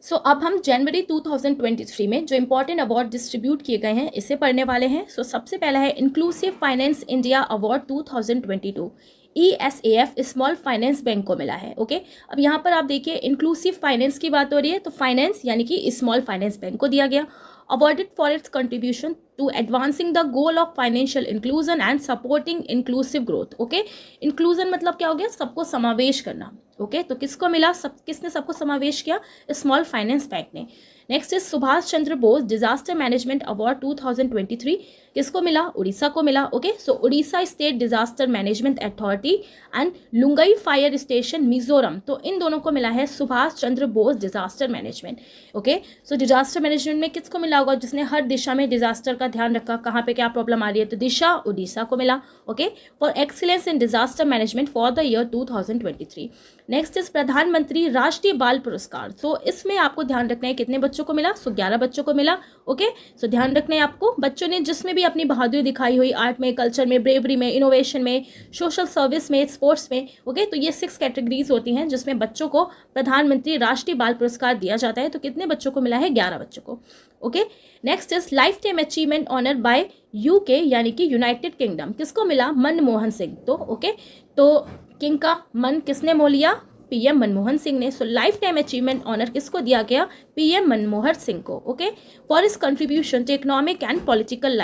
सो अब हम जनवरी 2023 में जो इंपॉर्टेंट अवार्ड डिस्ट्रीब्यूट किए गए हैं इसे पढ़ने वाले हैं। सो सबसे पहला है inclusive finance India award 2022, ESAF small finance bank को मिला है, ओके। अब यहाँ पर आप देखिए इंक्लूसिव फाइनेंस की बात हो रही है, तो फाइनेंस यानी कि स्मॉल फाइनेंस बैंक को दिया गया। Awarded for its contribution to advancing the goal of financial inclusion and supporting inclusive growth, okay. Inclusion मतलब क्या हो गया, सबको समावेश करना, ओके। तो किसको मिला, किसने सबको समावेश किया, स्मॉल फाइनेंस बैंक ने। Next is Subhash Chandra Bose disaster management award 2023, किसको मिला, उड़ीसा को मिला, okay. So Orissa state disaster management authority and Lunglei fire station Mizoram, तो इन दोनों को मिला है Subhash Chandra Bose disaster management, okay. So disaster management में किसको मिला होगा, जिसने हर दिशा में डिजास्टर का ध्यान रखा, कहाँ पे क्या प्रॉब्लम आ रही है, तो दिशा उड़ीसा को मिला, okay, for excellence in disaster management for the year 2023। Next is प्रधानमंत्री राष्ट्रीय बाल पुरस्कार। सो इसमें आपको ध्यान रखना है कितने बच्चों को मिला, सो 11 बच्चों को मिला, ओके। सो ध्यान रखना है आपको, बच्चों ने जिसमें भी अपनी बहादुरी दिखाई हुई, आर्ट में, कल्चर में, ब्रेवरी में, इनोवेशन में, सोशल सर्विस में, स्पोर्ट्स में, ओके। तो ये 6 कैटेगरीज होती हैं जिसमें बच्चों को प्रधानमंत्री राष्ट्रीय बाल पुरस्कार दिया जाता है। तो कितने बच्चों को मिला है, 11 बच्चों को, okay. Next is life time achievement honour by UK यानी कि यूनाइटेड किंगडम, किसको मिला, मनमोहन सिंह, तो ओके। तो किंग का मन किसने मोह लिया, PM मनमोहन सिंह ने। So life time achievement honour किसको दिया गया, PM मनमोहन सिंह को, okay, for his contribution to economic and political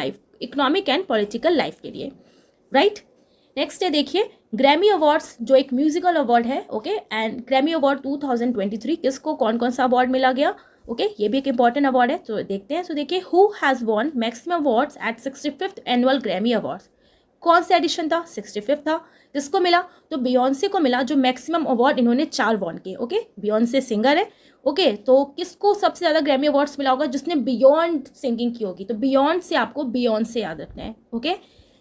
life के लिए, राइट। नेक्स्ट है देखिए ग्रैमी अवार्ड्स, जो एक म्यूजिकल अवार्ड है, ओके। एंड ग्रैमी अवार्ड 2023 किसको, कौन कौन सा अवार्ड मिला गया, ओके। ये भी एक इंपॉर्टेंट अवार्ड है, तो देखते हैं। सो देखिए who has won maximum awards at 65th annual Grammy awards, कौन सा एडिशन था, 65 था। किसको मिला, तो बियॉन्से को मिला, जो मैक्सिमम अवार्ड इन्होंने 4 वॉन किए, ओके। बियॉन्से सिंगर है, ओके। तो किसको सबसे ज़्यादा ग्रैमी अवार्ड्स मिला होगा, जिसने बियॉन्ड सिंगिंग की होगी, तो बियॉन्ड से आपको बियॉन्से याद रखना है, okay.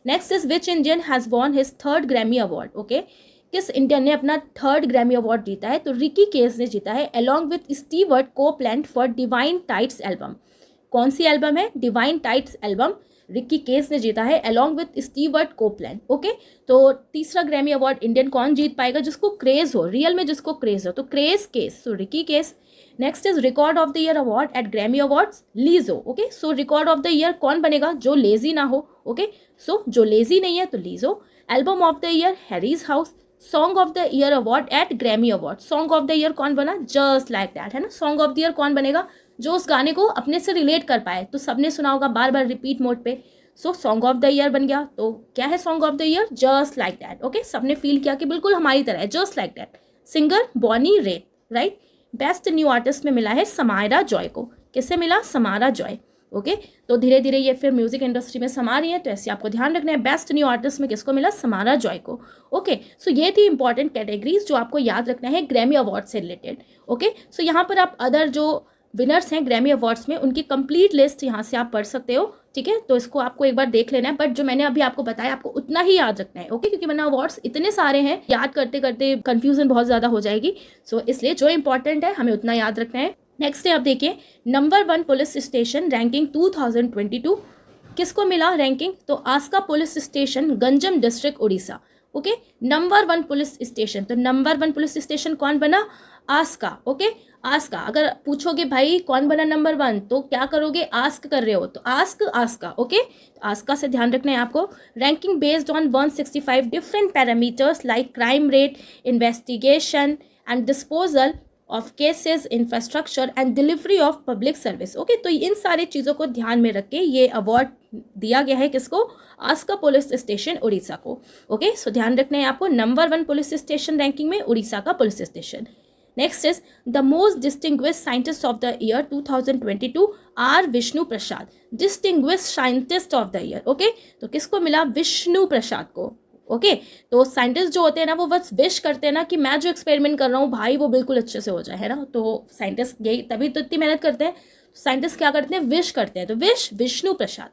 Next is which Indian has won his 3rd Grammy award, okay. किस इंडियन ने अपना 3rd ग्रैमी अवार्ड जीता है, तो रिकी केस ने जीता है along with Stewart Copeland for divine tights album. कौन सी एल्बम है, divine tights album, Ricky case ने जीता है along with Stewart Copeland, okay. तो तीसरा ग्रैमी अवार्ड इंडियन कौन जीत पाएगा, जिसको क्रेज हो, रियल में जिसको क्रेज हो, तो craze Kej, so Ricky Kej. Next is record of the year award at Grammy awards, Lizzo, okay. So record of the year कौन बनेगा, जो लेजी ना हो, ओके। सो जो लेजी नहीं है तो Lizzo. Album of the year Harry's House. Song of the year award at Grammy award, song of the year कौन बना, जस्ट लाइक दैट, है ना। सॉन्ग ऑफ द ईयर कौन बनेगा, जो उस गाने को अपने से रिलेट कर पाए, तो सबने सुना होगा बार बार रिपीट मोड पे। So song of the year बन गया। तो क्या है song of the year, just like that, okay. सबने फील किया कि बिल्कुल हमारी तरह है, just like that. Singer Bonnie Raitt, right. Best new artist में मिला है समायरा जॉय को, किससे मिला, समायरा जॉय, ओके। तो धीरे धीरे ये फिर म्यूजिक इंडस्ट्री में समा रही है, तो ऐसे आपको ध्यान रखना है। बेस्ट न्यू आर्टिस्ट में किसको मिला, समायरा जॉय को, ओके। सो ये थी इंपॉर्टेंट कैटेगरीज जो आपको याद रखना है ग्रैमी अवार्ड से रिलेटेड, ओके। सो यहाँ पर आप अदर जो विनर्स हैं ग्रैमी अवार्ड्स में, उनकी कंप्लीट लिस्ट यहाँ से आप पढ़ सकते हो, ठीक है। तो इसको आपको एक बार देख लेना है, बट जो मैंने अभी आपको बताया आपको उतना ही याद रखना है, ओके। क्योंकि वरना अवार्ड्स इतने सारे हैं, याद करते करते कंफ्यूजन बहुत ज़्यादा हो जाएगी। सो इसलिए जो इंपॉर्टेंट है हमें उतना याद रखना है। नेक्स्ट है आप देखिए नंबर 1 पुलिस स्टेशन रैंकिंग 2022, किसको मिला रैंकिंग, तो Aska police station Ganjam district Orissa, okay. Number 1 police station, तो नंबर 1 पुलिस स्टेशन कौन बना, आस्का, ओके। आस्का, अगर पूछोगे भाई कौन बना नंबर 1, तो क्या करोगे, आस्क कर रहे हो, तो आस्क आस्का, ओके। आस्का से ध्यान रखना है आपको। Ranking based on 165 different parameters like crime rate, investigation and disposal, of cases, infrastructure and delivery of public service. Okay, तो इन सारी चीज़ों को ध्यान में रख के ये अवार्ड दिया गया है किसको? आस्का पुलिस स्टेशन उड़ीसा को। ओके, सो ध्यान रखना है आपको, नंबर 1 पुलिस स्टेशन रैंकिंग में उड़ीसा का police station. Next is the most distinguished scientist of the year 2022 R Vishnu Prasad, distinguished scientist of the year. Okay, तो किसको मिला? विष्णु प्रसाद को। ओके, तो साइंटिस्ट जो होते हैं ना वो बस विश करते हैं ना कि मैं जो एक्सपेरिमेंट कर रहा हूँ भाई वो बिल्कुल अच्छे से हो जाए, है ना। तो साइंटिस्ट यही तभी तो इतनी मेहनत करते हैं। साइंटिस्ट क्या करते हैं? विश करते हैं। तो wish Vishnu Prasad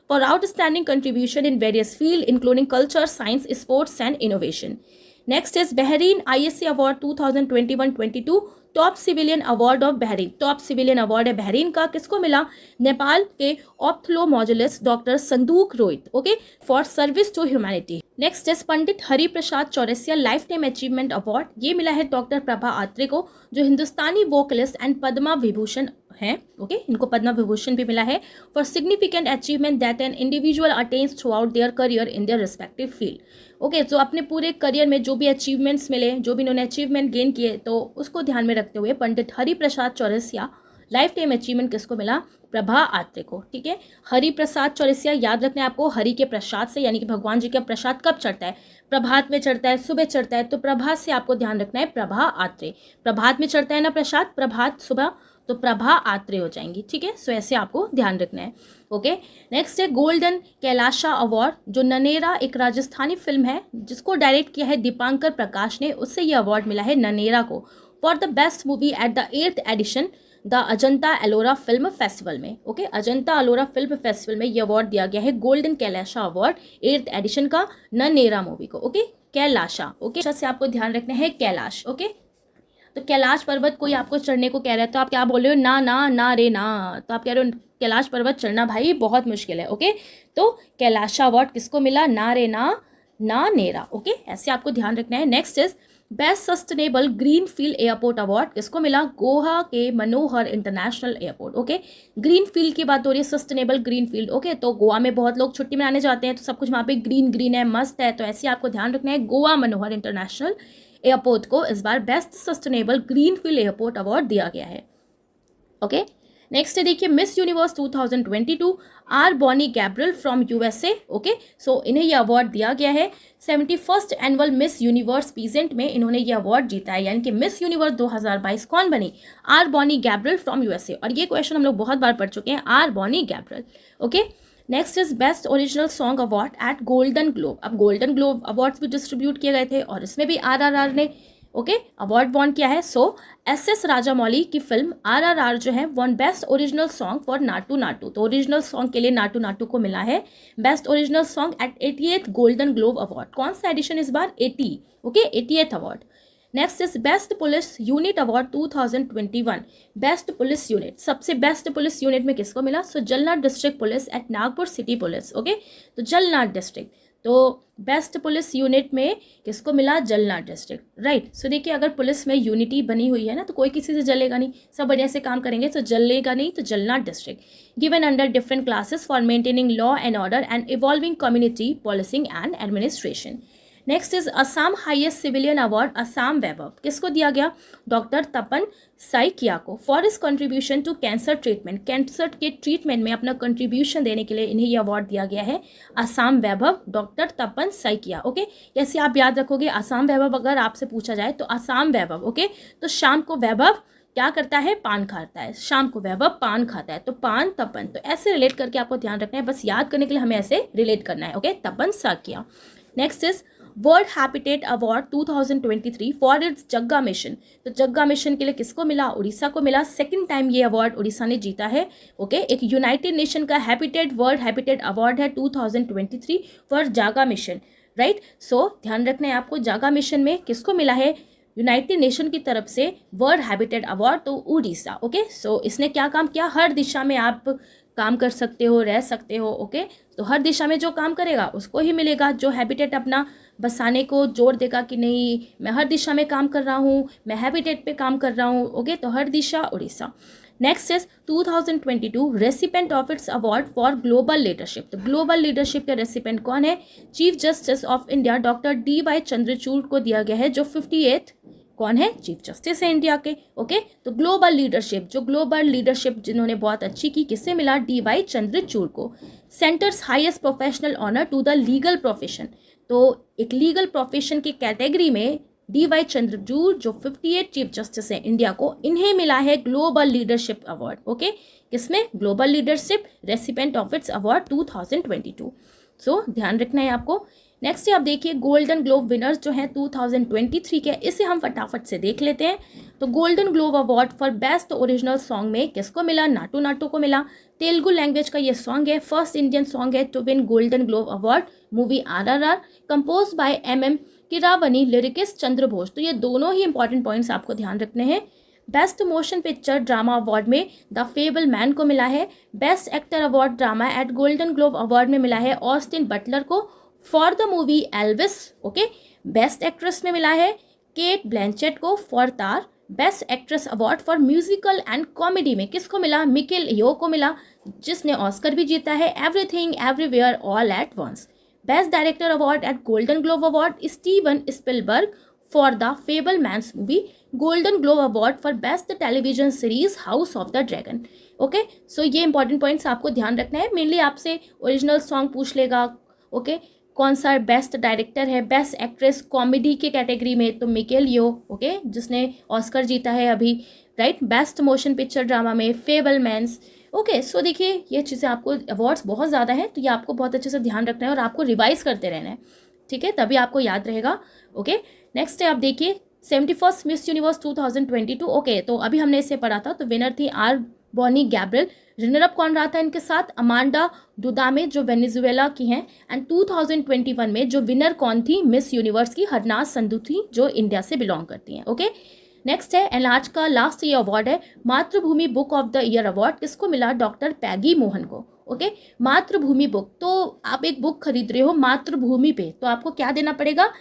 for outstanding contribution in various field including culture, science, sports and innovation. Next is Bahrain ISC award 2021-22 top civilian award of Bahrain. Top civilian award है बहरीन का, किसको मिला? नेपाल के ophthalmologist doctor Sanduk Ruit. Okay, for service to humanity. Next is Pandit Hariprasad Chaurasia life time achievement award. ये मिला है doctor Prabha Atre को, जो हिंदुस्तानी वोकलिस्ट एंड पद्मा विभूषण हैं। ओके, इनको पद्मा विभूषण भी मिला है for significant achievement that an individual attains through out their career in their respective field. Okay, तो अपने पूरे करियर में जो भी अचीवमेंट्स मिले, जो भी इन्होंने अचीवमेंट गेन किए, तो उसको ध्यान में रखते हुए Pandit Hariprasad Chaurasia life time achievement किसको मिला? प्रभा आत्रे को। ठीक है, हरिप्रसाद चौरसिया याद रखना है आपको, हरि के प्रसाद से, यानी कि भगवान जी का प्रसाद कब चढ़ता है? प्रभात में चढ़ता है, सुबह चढ़ता है, तो प्रभात से आपको ध्यान रखना है प्रभा आत्रे। प्रभात में चढ़ता है ना प्रसाद, प्रभात सुबह, तो प्रभा आत्रे हो जाएंगी। ठीक है, सो ऐसे आपको ध्यान रखना है। ओके, नेक्स्ट है गोल्डन कैलाशा अवार्ड, जो ननेरा एक राजस्थानी फिल्म है जिसको डायरेक्ट किया है दीपांकर प्रकाश ने, उससे ये अवार्ड मिला है ननेरा को for the best movie at the 8th edition the Ajanta Ellora film festival में। Okay, Ajanta Ellora film festival में ये अवार्ड दिया गया है, golden Kailasa award 8th addition का ननेरा मूवी को। ओके, कैलाशा। ओके, से आपको ध्यान रखना है कैलाश। ओके, तो कैलाश पर्वत कोई आपको चढ़ने को कह रहा है तो आप क्या बोल रहे हो? ना ना ना रे ना, तो आप कह रहे हो कैलाश पर्वत चढ़ना भाई बहुत मुश्किल है। ओके, तो कैलाशा अवार्ड किसको मिला? ना रे ना, ना नेरा। ओके, ऐसे आपको ध्यान रखना है। Next is best sustainable greenfield airport award, किसको मिला? गोवा के Manohar international airport. Okay, greenfield की बात हो रही है, सस्टेनेबल ग्रीन फील्ड। ओके, तो गोवा में बहुत लोग छुट्टी मनाने जाते हैं, तो सब कुछ वहाँ पे ग्रीन ग्रीन है, मस्त है, तो ऐसे आपको ध्यान रखना है। गोवा मनोहर इंटरनेशनल एयरपोर्ट को इस बार best sustainable greenfield airport award दिया गया है। ओके, नेक्स्ट है देखिए Miss Universe 2022 R Bonnie Gabriel from USA। Okay, so इन्हें यह अवार्ड दिया गया है। 71st annual miss universe peasant में इन्होंने यह अवार्ड जीता है, यानी कि मिस यूनिवर्स 2022 कौन बनी? R Bonnie Gabriel from USA। और ये क्वेश्चन हम लोग बहुत बार पढ़ चुके हैं, R Bonnie Gabriel. Okay, next is best original song award at Golden Globe. अब गोल्डन ग्लोब अवार्ड्स भी डिस्ट्रीब्यूट किए गए थे और इसमें भी RRR ने अवार्ड वॉन किया है। सो SS राजामौली की फिल्म RRR जो है won best original song for Naatu Naatu. तो ओरिजिनल सॉन्ग के लिए नाटू नाटू को मिला है best original song at 88th Golden Globe Award. कौन सा एडिशन इस बार? 80। Okay, 88th award. Next is best police unit award 2021। Best police unit, सबसे बेस्ट पुलिस यूनिट में किसको मिला? So Jalnath district police at Nagpur city police. Okay, तो Jalnath district, तो बेस्ट पुलिस यूनिट में किसको मिला? जलनाथ डिस्ट्रिक्ट। राइट, सो देखिए अगर पुलिस में यूनिटी बनी हुई है ना तो कोई किसी से जलेगा नहीं, सब बढ़िया से काम करेंगे, तो जलेगा नहीं, तो Jalnath district. Given under different classes for maintaining law and order and evolving community policing and administration. Next is Assam highest civilian award Assam Vaibhav, किसको दिया गया? डॉक्टर तपन साइकिया को for his contribution to cancer treatment. Cancer के ट्रीटमेंट में अपना कंट्रीब्यूशन देने के लिए इन्हें यह अवार्ड दिया गया है असम वैभव, डॉक्टर तपन साइकिया। ओके, कैसे आप याद रखोगे असम वैभव? अगर आपसे पूछा जाए तो असम वैभव। ओके, तो शाम को वैभव क्या करता है? पान खाता है। शाम को वैभव पान खाता है, तो पान तपन, तो ऐसे रिलेट करके आपको ध्यान रखना है, बस याद करने के लिए हमें ऐसे रिलेट करना है। Okay, Tapan Saikia. Next is world habitat award 2023 for its Jagga mission. तो जग्गा मिशन के लिए किसको मिला? उड़ीसा को मिला। सेकंड टाइम ये अवार्ड उड़ीसा ने जीता है। ओके, एक यूनाइटेड नेशन का हैबिटेट वर्ल्ड हैबिटेट अवार्ड है 2023 फॉर जागा मिशन। राइट, सो ध्यान रखना है आपको, जागा मिशन में किसको मिला है? यूनाइटेड नेशन की तरफ से वर्ल्ड हैबिटेट अवार्ड, तो उड़ीसा। ओके, सो इसने क्या काम किया? हर दिशा में आप काम कर सकते हो, रह सकते हो। ओके, तो हर दिशा में जो काम करेगा उसको ही मिलेगा, जो हैबिटेट अपना बसाने को जोर देगा कि नहीं मैं हर दिशा में काम कर रहा हूँ, मैं हैबिटेट पे काम कर रहा हूँ। ओके, तो हर दिशा Orissa. Next is 2022 recipient of its award for global leadership. तो ग्लोबल लीडरशिप के रेसिपेंट कौन है? Chief justice of India doctor DY Chandrachud को दिया गया है, जो 58th कौन है? चीफ जस्टिस है इंडिया के। ओके, तो ग्लोबल लीडरशिप, जो ग्लोबल लीडरशिप जिन्होंने बहुत अच्छी की, किससे मिला? DY चंद्रचूड़ को। Centre's highest professional honour to the legal profession, तो एक लीगल प्रोफेशन की कैटेगरी में DY चंद्रचूड़ जो 58 चीफ जस्टिस है इंडिया को, इन्हें मिला है ग्लोबल लीडरशिप अवार्ड। ओके, किसमें? Global leadership recipient of its award 2022। सो ध्यान रखना है आपको। नेक्स्ट आप देखिए गोल्डन ग्लोब विनर्स जो हैं 2023 के, इसे हम फटाफट से देख लेते हैं। तो golden Globe Award for best original song में किसको मिला? नाटू नाटू को मिला। तेलुगु लैंग्वेज का ये सॉन्ग है, फर्स्ट इंडियन सॉन्ग है to win Golden Globe Award, movie RRR, compose by MM Keeravani, lyricist Chandra Bose. तो ये दोनों ही इंपॉर्टेंट पॉइंट्स आपको ध्यान रखने हैं। Best motion picture drama award में द फेबल मैन को मिला है। Best actor award drama at Golden Globe award में मिला है ऑस्टिन बटलर को for the movie Elvis. Okay, best actress में मिला है केट ब्लैंचेट को for Tar. Best actress award for musical and comedy में किसको मिला? मिकेल यो को मिला, जिसने ऑस्कर भी जीता है everything everywhere all at once. Best director award at Golden Globe Award Steven Spielberg for the Fabelmans movie. Golden Globe Award for best television series House of the Dragon. Okay, so ये important points आपको ध्यान रखना है। Mainly आपसे original song पूछ लेगा। Okay, कौन सा बेस्ट डायरेक्टर है? बेस्ट एक्ट्रेस कॉमेडी के कैटेगरी में तो मिकेल यो, ओके, जिसने ऑस्कर जीता है अभी, right. Best motion picture drama में फेबल मैन्स। ओके, सो देखिए ये चीज़ें आपको, अवार्ड्स बहुत ज़्यादा हैं, तो ये आपको बहुत अच्छे से ध्यान रखना है और आपको रिवाइज करते रहना है, ठीक है, तभी आपको याद रहेगा। ओके, नेक्स्ट है आप देखिए 71st मिस यूनिवर्स 2022। ओके, तो अभी हमने इसे पढ़ा था, तो विनर थी R Bonney Gabriel. Runner up कौन रहा था इनके साथ? अमांडा डुदामे जो वेनेजुएला की हैं। एंड 2021 में जो विनर कौन थी मिस यूनिवर्स की? हरनाज संधू थी, जो इंडिया से बिलोंग करती हैं। ओके, नेक्स्ट है एंड आज का लास्ट ये अवार्ड है मातृभूमि book of the year award. किसको मिला? डॉक्टर पैगी मोहन को। ओके, मातृभूमि बुक, तो आप एक बुक खरीद रहे हो मातृभूमि पे, तो आपको क्या देना पड़ेगा?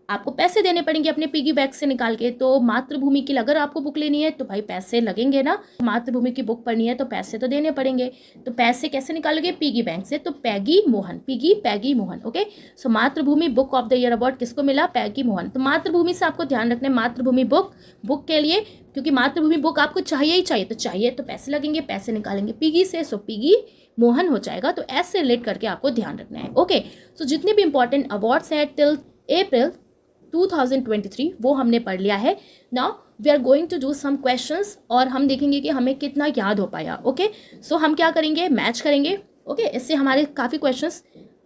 आपको पैसे देने पड़ेंगे अपने पिगी बैंक से निकाल के। तो मातृभूमि की अगर आपको बुक लेनी है तो भाई पैसे लगेंगे ना, मातृभूमि की बुक पढ़नी है तो पैसे तो देने पड़ेंगे। तो पैसे कैसे निकालोगे? पिगी बैंक से। तो पैगी मोहन, पैगी मोहन। ओके, सो मातृभूमि book of the year award किसको मिला? पैगी मोहन। तो मातृभूमि से आपको ध्यान रखना है, मातृभूमि बुक के लिए, क्योंकि मातृभूमि बुक आपको चाहिए ही चाहिए, तो चाहिए तो पैसे लगेंगे, पैसे निकालेंगे पिगी से, सो पिगी मोहन हो जाएगा। तो ऐसे रिलेट करके आपको ध्यान रखना है। ओके, सो जितने भी इंपॉर्टेंट अवार्ड्स हैं टिल अप्रैल 2023 वो हमने पढ़ लिया है। Now we are going to do some questions और हम देखेंगे कि हमें कितना याद हो पाया। ओके, सो हम क्या करेंगे? मैच करेंगे। ओके, इससे हमारे काफ़ी क्वेश्चंस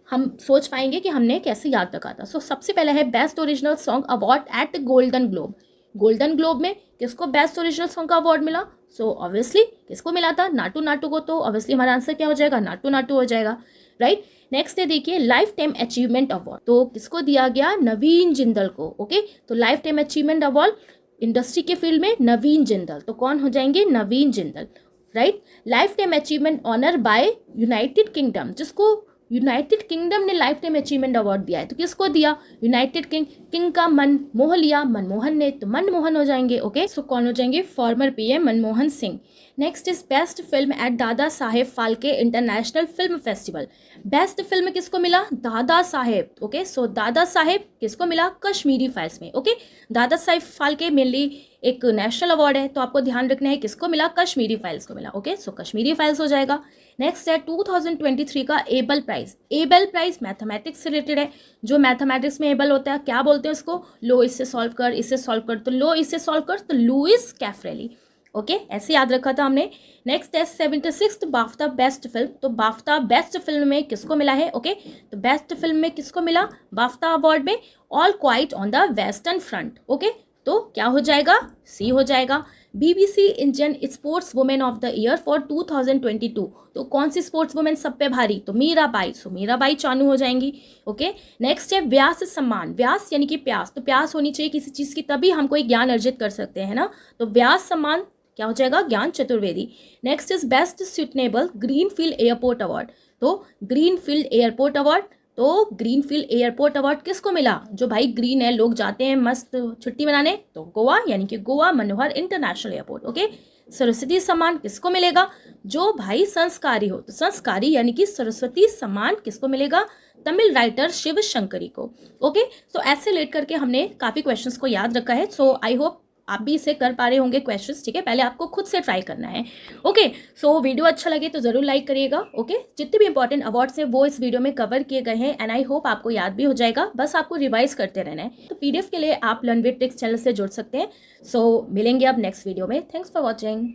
हम सोच पाएंगे कि हमने कैसे याद रखा था। सो सबसे पहले है best original song award at Golden globe. Golden globe में किसको बेस्ट ओरिजिनल सॉन्ग का अवार्ड मिला? सो ऑब्वियसली किसको मिला था? नाटू नाटू को। तो ऑब्वियसली हमारा आंसर क्या हो जाएगा? नाटू नाटू हो जाएगा, राइट। नेक्स्ट है देखिए लाइफ टाइम अचीवमेंट अवार्ड, तो किसको दिया गया? नवीन जिंदल को। ओके, तो life time achievement award industry के फील्ड में नवीन जिंदल, तो कौन हो जाएंगे? Naveen Jindal, right. Life time achievement honour by United Kingdom, जिसको यूनाइटेड किंगडम ने लाइफ टाइम अचीवमेंट अवार्ड दिया है, तो किसको दिया? यूनाइटेड किंग का मन मोह लिया मनमोहन ने, तो मनमोहन हो जाएंगे। ओके, सो कौन हो जाएंगे? Former PM Manmohan Singh. Next is best film at Dada Saheb Phalke international film festival. Best film किसको मिला? दादा साहेब। ओके, सो दादा साहेब किसको मिला? कश्मीरी फाइल्स में। ओके, दादा साहेब फाल्के मेनली एक नेशनल अवार्ड है, तो आपको ध्यान रखना है किसको मिला? कश्मीरी फाइल्स को मिला। ओके, सो कश्मीरी फाइल्स हो जाएगा। नेक्स्ट है 2023 का Abel prize. Abel prize mathematics से रिलेटेड है। जो मैथमेटिक्स में एबल होता है क्या बोलते हैं उसको? लो इससे सॉल्व कर, इससे सॉल्व कर, तो लो इससे सॉल्व कर, तो लुइस कैफ्रेली। ओके, ऐसे याद रखा था हमने। नेक्स्ट है 76th बाफ्टा बेस्ट फिल्म, तो बाफ्टा बेस्ट फिल्म में किसको मिला है? ओके, तो बेस्ट फिल्म में किसको मिला बाफ्टा अवार्ड में? All quite on the western front. Okay, तो क्या हो जाएगा? सी हो जाएगा। BBC Indian sports women of the year for 2022, तो कौन सी स्पोर्ट्स वुमेन सब पे भारी? तो मीराबाई, सो मीराबाई चानू हो जाएंगी। ओके, नेक्स्ट है व्यास सम्मान। व्यास यानी कि प्यास, तो प्यास होनी चाहिए किसी चीज़ की, तभी हम कोई ज्ञान अर्जित कर सकते हैं ना, तो व्यास सम्मान क्या हो जाएगा? Gyan Chaturvedi. Next is best sustainable greenfield airport award, तो ग्रीनफील्ड एयरपोर्ट अवार्ड तो ग्रीनफील्ड एयरपोर्ट अवार्ड किसको मिला? जो भाई ग्रीन है, लोग जाते हैं मस्त छुट्टी मनाने, तो गोवा, यानी कि गोवा मनोहर इंटरनेशनल एयरपोर्ट। ओके। सरस्वती सम्मान किसको मिलेगा? जो भाई संस्कारी हो, तो संस्कारी यानी कि सरस्वती सम्मान किसको मिलेगा? तमिल राइटर शिव शंकरी को। ओके। सो ऐसे लेट करके हमने काफ़ी क्वेश्चंस को याद रखा है। सो आई होप आप भी इसे कर पा रहे होंगे क्वेश्चंस, ठीक है। पहले आपको खुद से ट्राई करना है। ओके। सो वीडियो अच्छा लगे तो ज़रूर लाइक करिएगा। ओके। जितने भी इंपॉर्टेंट अवार्ड्स हैं वो इस वीडियो में कवर किए गए हैं एंड आई होप आपको याद भी हो जाएगा, बस आपको रिवाइज करते रहना है। तो PDF के लिए आप लर्न विद ट्रिक्स चैनल से जुड़ सकते हैं। सो मिलेंगे अब नेक्स्ट वीडियो में। Thanks for watching.